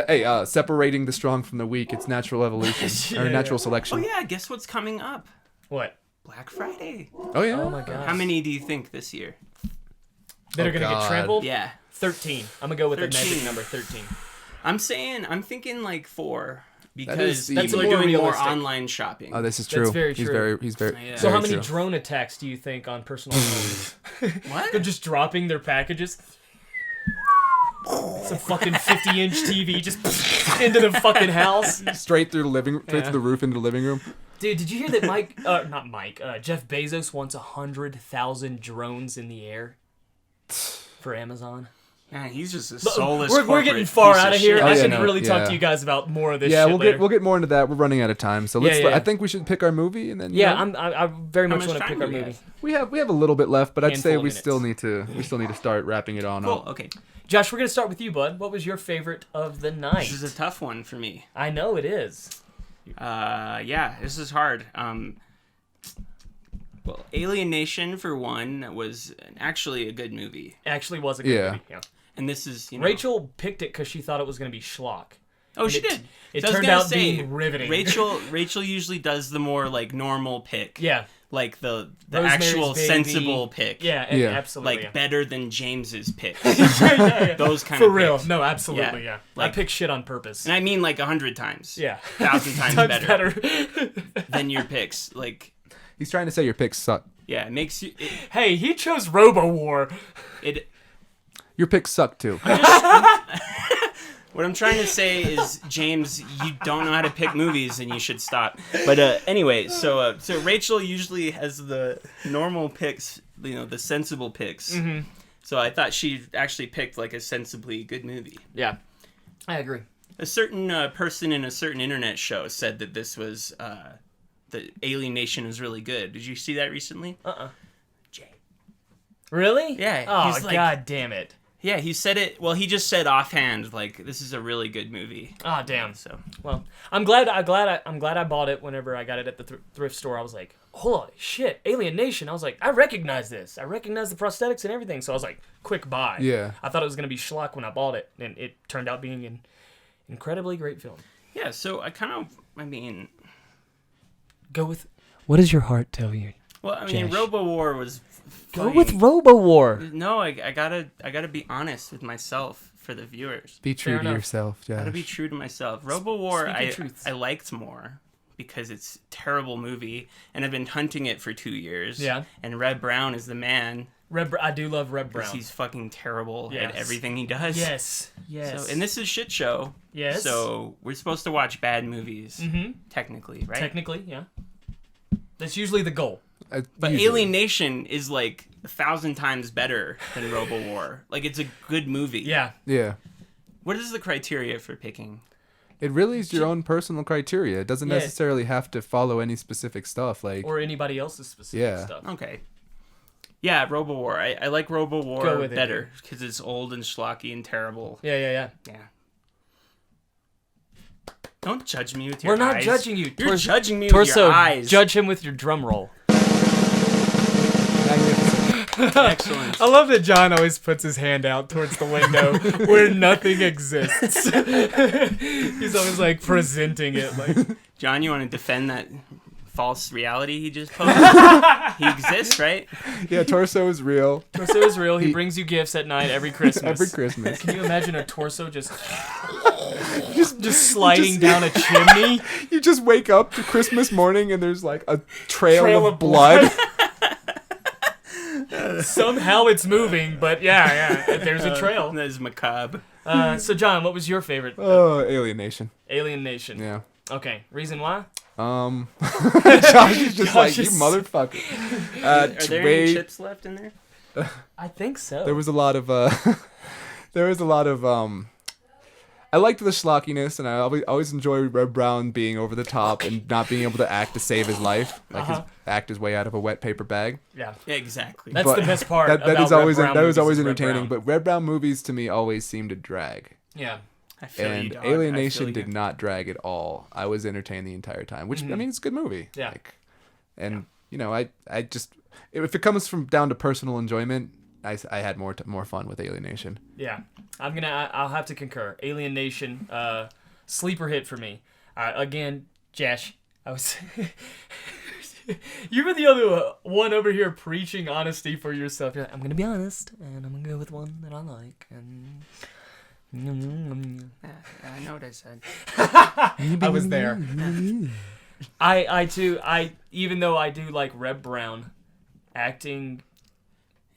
Hey, separating the strong from the weak. It's natural evolution or Yeah, natural Oh selection. yeah. Guess what's coming up? What? Black Friday. Oh yeah. Oh my god. How many do you think this year? that are Oh, gonna God. get trampled? Yeah. 13. I'm gonna go with the 13. magic number 13. I'm thinking like 4 because is people even are more doing more realistic. online shopping. Oh, this is That's true. very He's true. He's very. Yeah. So how very many true. drone attacks do you think on personal phones? What? They're just dropping their packages. Some fucking 50-inch TV just into the fucking house. straight through the straight Yeah. through the roof into the living room? Dude, did you hear that Jeff Bezos wants 100,000 drones in the air for Amazon? Yeah, he's just a soulless. We're corporate getting far piece out of here. Oh, I yeah, should no, really talk yeah. to you guys about more of this Yeah, shit we'll get more into that. We're running out of time, so let's. Yeah, yeah. I think we should pick our movie and then. you Yeah, know, I very How much much want to time pick our do we movie. have? we have a little bit left, but I'd say Handful of we minutes. still need to start wrapping it on Cool. up. Okay. Josh, we're going to start with you, bud. What was your favorite of the night? This is a tough one for me. I know it is. Yeah, this is hard. Well, Alien Nation for one was actually a good movie, Actually was a good Yeah. movie. Yeah. and this is you know, Rachel picked it because she thought it was going to be schlock. Oh, she it- did. it So I was turned gonna out being riveting. Rachel usually does the more like normal pick. Yeah. Like the Rosemary's actual Baby. sensible pick. Yeah, Yeah. absolutely. Like better than James's pick. yeah. Those kind For of real. picks. No, absolutely, yeah. I Like- pick shit on purpose. And I mean like 100 times. Yeah. 1,000 times Times better better. than your picks. Like, He's trying to say your picks suck. yeah, it makes you. Hey, he chose Robowar. It Your picks suck too. What I'm trying to say is, James, you don't know how to pick movies, and you should stop. But anyway, so Rachel usually has the normal picks, you know, the sensible picks. Mm-hmm. So I thought she actually picked like a sensibly good movie. Yeah. I agree. A certain person in a certain internet show said that this was the Alien Nation was really good. Did you see that recently? Uh-uh. Jay. Really? Yeah, Oh, he's like- god damn it. Yeah, he said it. Well, he just said offhand, like, this is a really good movie. Ah, damn. So, Well, I'm glad I bought it whenever I got it at the thrift store. I was like, holy shit, Alien Nation. I was like, I recognize this. I recognize the prosthetics and everything. So I was like, quick buy. Yeah. I thought it was going to be schlock when I bought it, and it turned out being an incredibly great film. yeah, so Go with... What does your heart tell you? well, I mean, Josh. Robowar was Go with Robowar. No, I gotta be honest with myself for the viewers. Be true Fair to enough. yourself, Josh. Gotta be true to myself. Robowar, Speak your truths. I liked more because it's a terrible movie, and I've been hunting it for 2 years. Yeah. And Reb Brown is the man. I do love Reb Because Brown. he's fucking terrible Yes. at everything he does. Yes. So, and this is shit show. Yes. So we're supposed to watch bad movies, technically, right? Technically, yeah. That's usually the goal. But Usually. Alien Nation is like 1,000 times better than Robowar. Like, it's a good movie. Yeah. Yeah. What is the criteria for picking? It really is your own personal criteria. It doesn't Yeah. necessarily have to follow any specific stuff. Like, Or anybody else's specific Yeah. stuff. Okay. Yeah, Robowar. I like Go Robowar with it, better because it's old and schlocky and terrible. Yeah. Yeah. Don't judge me with your We're not eyes. judging you. You're judging me with Torso, your eyes. judge him with your drum roll. magnificent. Excellent. I love that John always puts his hand out towards the window where nothing exists. He's always like presenting it like John, you want to defend that false reality he just posted? He exists, right? Yeah, Torso is real. Torso is real. He brings you gifts at night every Christmas. Every Christmas. Can you imagine a torso just sliding down a chimney? You just wake up to Christmas morning and there's like a trail of blood. Somehow it's moving, but yeah, there's a trail. That is macabre. So John, what was your favorite? Oh, Alien Nation. Alien Nation. Yeah. Okay, reason why? Josh is just like, you is- motherfucker. Are there any chips left in there? I think so. There was a lot of I liked the schlocky-ness, and I always enjoy Reb Brown being over the top and not being able to act to save his life, like act his way out of a wet paper bag. Yeah. Yeah, exactly. That's But the best part. That about is always Reb Brown that was movies always is Reb entertaining. Brown. But Reb Brown movies to me always seem to drag, Yeah. I feel you, and dog. Alien I feel Nation you. did not drag at all. I was entertained the entire time, which I mean, it's a good movie. Yeah. And you know, I just if it comes from down to personal enjoyment, I had more fun with Alien Nation. Yeah. I'll have to concur. Alien Nation, sleeper hit for me. Again, Josh, I was. You were the other one over here preaching honesty for yourself. You're like, I'm gonna be honest, and I'm gonna go with one that I like. And I know what I said. I was there. I too. Even though I do like Reb Brown acting,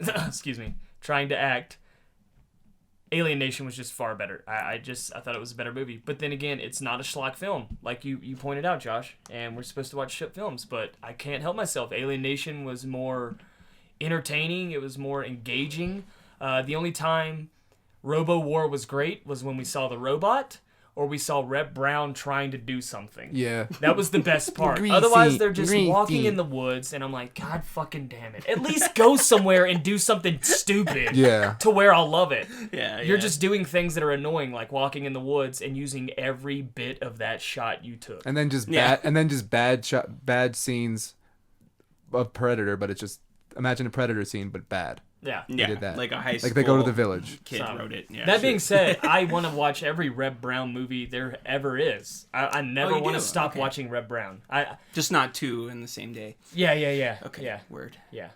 excuse me, trying to act. Alien Nation was just far better. I thought it was a better movie. But then again, it's not a schlock film, like you pointed out, Josh. And we're supposed to watch shit films, but I can't help myself. Alien Nation was more entertaining. It was more engaging. The only time Robowar was great was when we saw the robot, or we saw Reb Brown trying to do something. Yeah. That was the best part. Greasy, Otherwise, they're just greasy. walking in the woods, and I'm like, God fucking damn it. At least go somewhere and do something stupid. Yeah. To where I'll love it. Yeah, You're just doing things that are annoying, like walking in the woods and using every bit of that shot you took. And then just Yeah. bad scenes of Predator, but it's just imagine a Predator scene but bad. Yeah. Yeah, did that. like a high school. Like they go to the village. Kid So, wrote it. Yeah. That being said, I want to watch every Reb Brown movie there ever is. I never you want to do? stop Okay. watching Reb Brown. Just not two in the same day. Yeah. Okay. Yeah. Word. Yeah.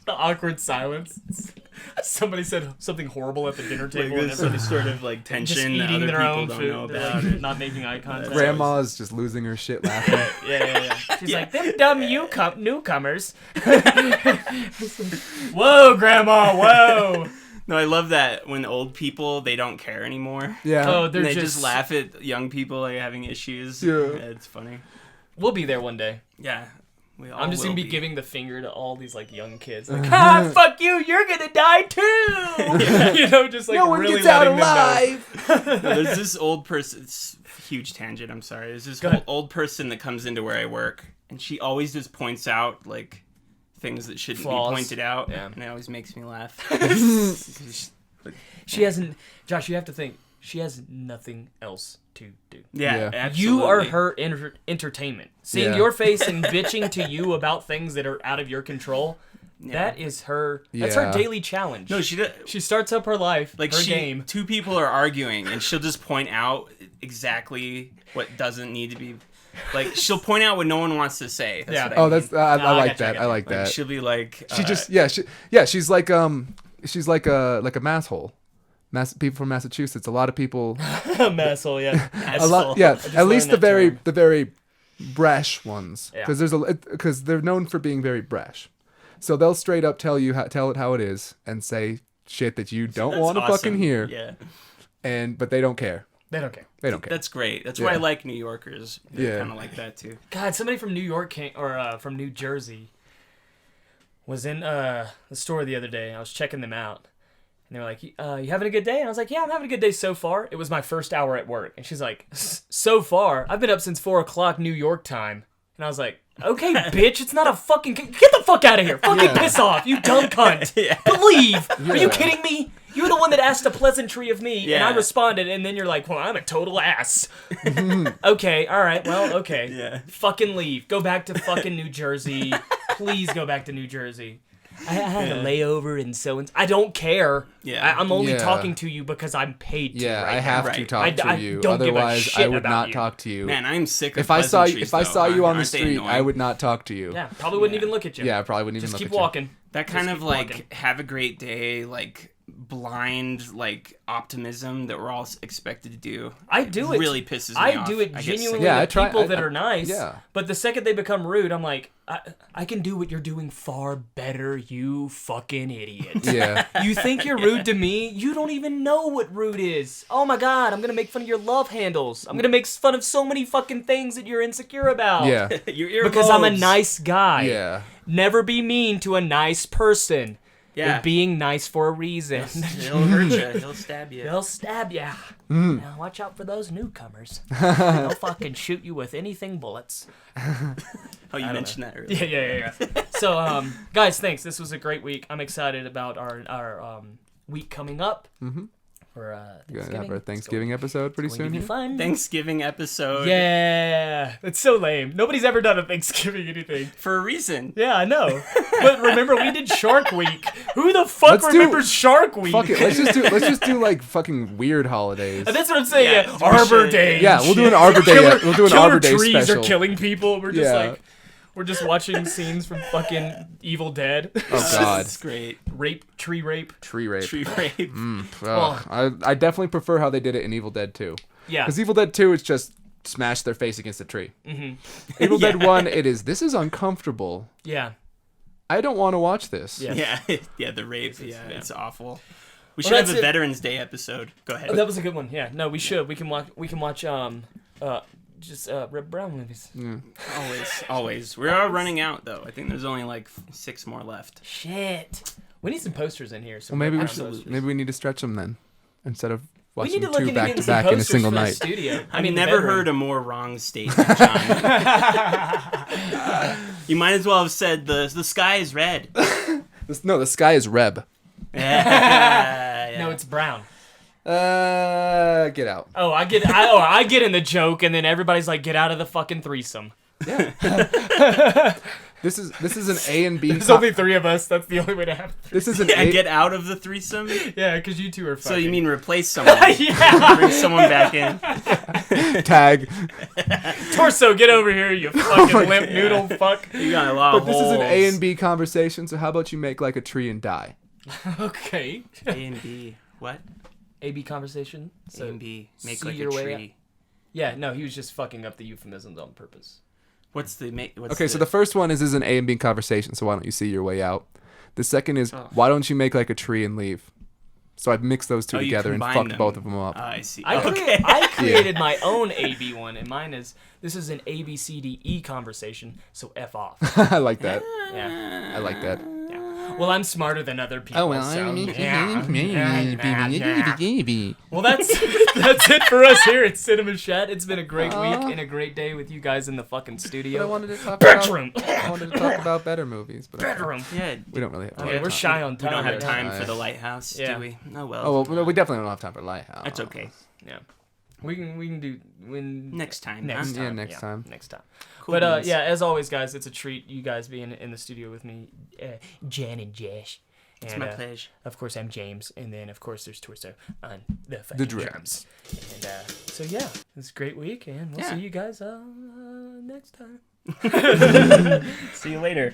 The awkward silence. Somebody said something horrible at the dinner table, and there's some everybody's sort of like just tension that eating other their people own don't food. know They're, about. like, not making eye contact. Grandma's just losing her shit laughing. Yeah. She's like, them dumb newcomers. Whoa, Grandma, whoa. No, I love that when old people, they don't care anymore. Yeah. Oh, And they're they just laugh at young people like having issues. Yeah. It's funny. We'll be there one day. Yeah. We all I'm just gonna will be giving the finger to all these like young kids. Like, fuck you, you're gonna die too. You know, just like no one really gets out letting them know. alive. No, there's this old person. It's a huge tangent. I'm sorry. There's this Go ahead. old person that comes into where I work, and she always just points out like things that shouldn't Flaws. be pointed out, Yeah. and it always makes me laugh. She hasn't. Josh, you have to think. She has nothing else to do. Yeah, Yeah. absolutely. You are her entertainment. Seeing Yeah. your face and bitching to you about things that are out of your control. That is her. That's her Yeah. daily challenge. No, she does. She starts up her life, Like her game. two people are arguing, and she'll just point out exactly what doesn't need to be. Like she'll point out what no one wants to say. That's Yeah. what I Oh, mean. that's I I like gotcha, I that. gotcha. I like Like, that. she'll be like. She just she's like a mass hole. People from Massachusetts. A lot of people. Masshole, yeah. A lot. Yeah. At least learned that the very brash ones. Yeah. Because they're known for being very brash. So they'll straight up tell it how it is and say shit that you don't That's want to awesome. fucking hear. Yeah, But they don't care. They don't care. They don't care. that's great. That's why I Yeah. like New Yorkers. They're Yeah. kind of like that too. God, somebody from New York from New Jersey was in the store the other day. I was checking them out. And they were like, you having a good day? And I was like, yeah, I'm having a good day so far. It was my first hour at work. And she's like, so far? I've been up since 4 o'clock New York time. And I was like, okay, bitch, it's not a fucking... Get the fuck out of here. Fucking piss off, you dumb cunt. Leave. Are you kidding me? You were the one that asked a pleasantry of me, and I Yeah. responded, and then you're like, well, I'm a total ass. Okay, all right, well, okay. Yeah. Fucking leave. Go back to fucking New Jersey. Please go back to New Jersey. I had a layover and so I don't care. Yeah. I'm only Yeah. talking to you because I'm paid to. Yeah, right I have now. to Right. talk I to you. don't give a Otherwise, shit I would about not you. talk to you. Man, I'm sick of if I saw you pleasantries, on the aren't they street, I annoying? would not talk to you. Yeah, probably wouldn't even look at you. Yeah, I probably wouldn't Just even keep look at walking. That kind Just of keep like walking. have a great day, like blind like optimism that we're all expected to do. I do it. Really pisses me I off. do it I get genuinely sick. Yeah, I with try- people I- that I- are nice. yeah. But the second they become rude, I'm like, I can do what you're doing far better, you fucking idiot. Yeah. You think you're rude to me? You don't even know what rude is. Oh my god, I'm gonna make fun of your love handles. I'm gonna make fun of so many fucking things that you're insecure about. Yeah. Your ear Because I'm a bulbs. nice guy. Yeah. Never be mean to a nice person. Yeah. They're being nice for a reason. He'll hurt you. He'll stab you. They'll stab ya. Mm. Now watch out for those newcomers. They'll fucking shoot you with anything bullets. Oh, you mentioned that earlier. Yeah. So, guys, thanks. This was a great week. I'm excited about our week coming up. Mhm. For We're Thanksgiving. gonna have our Thanksgiving episode pretty It's going soon to be here. fun. Thanksgiving episode. Yeah, it's so lame. Nobody's ever done a Thanksgiving anything. For a reason. Yeah, I know. But remember, we did Shark Week. Who the fuck Let's do- remembers Shark Week? Fuck it. Let's just do like fucking weird holidays. That's what I'm saying. Yeah, Yeah, we Arbor should. Day. Yeah, we'll do an Arbor Day. We'll do an Killer Arbor Day trees special. are killing people. We're just Yeah. we're just watching scenes from fucking Evil Dead. Oh God. That's great. Tree rape. Tree rape. Tree rape. I definitely prefer how they did it in Evil Dead 2. Yeah. Because Evil Dead 2 is just smash their face against a tree. Mm-hmm. Evil Dead 1, this is uncomfortable. Yeah. I don't want to watch this. Yeah. Yeah, the rape. Yeah, it's awful. We Well, should have that's a it. Veterans Day episode. Go ahead. Oh, that was a good one. Yeah. No, we should. We can watch Reb Brown movies. Always. We are running out though. I think there's only like 6 more left. Shit. We need some posters in here. So Well, maybe we need to stretch them then, instead of we watching need to look two into back getting to some back in a posters single for the night. studio. I've the never bedroom. heard a more wrong statement, John. You might as well have said the sky is red. No, the sky is Reb. Yeah. No, it's Brown. Get out. Oh, I get in the joke, and then everybody's like, "Get out of the fucking threesome." This is an A and B. There's only 3 of us. That's the only way to have. This is an Yeah, A. get out of the threesome. Yeah, because you two are fucking. So you mean replace someone? yeah, Bring someone back in. Tag. torso, get over here, you fucking limp noodle fuck. You got a lot But of this is an A holes. and B conversation. So how about you make like a tree and die? Okay. A and B. What? A-B conversation. A and B. Make see like a your way tree. Yeah, no, he was just fucking up the euphemisms on purpose. What's the Okay, so the first one is an A and B conversation. So why don't you see your way out? The second is why don't you make like a tree and leave? So I've mixed those two you together and combine fucked them. both of them up. I see. I created my own A-B one, and mine is, this is an A-B-C-D-E conversation, so F off. I like that. Yeah. I like that. Yeah. Well, I'm smarter than other people. Oh, well, so, yeah. Well, that's it for us here at Cinema Shat. It's been a great week and a great day with you guys in the fucking studio. But I wanted to talk Bedroom. about better movies, but Bedroom. Yeah. we don't really have time. We're shy on We time. don't have right time now. for the Lighthouse, Yeah. do we? Oh well. Oh well, no, we definitely don't have time for Lighthouse. That's okay. Yeah. We can do when Next time. next huh? time. Yeah, next time. Next time. Cool But beans. yeah, as always, guys, it's a treat you guys being in the studio with me, Jan and Josh. It's And, my pleasure. Of course, I'm James, and then of course there's Torso on the fucking drums. And so yeah, it's a great week, and we'll Yeah. see you guys next time. See you later.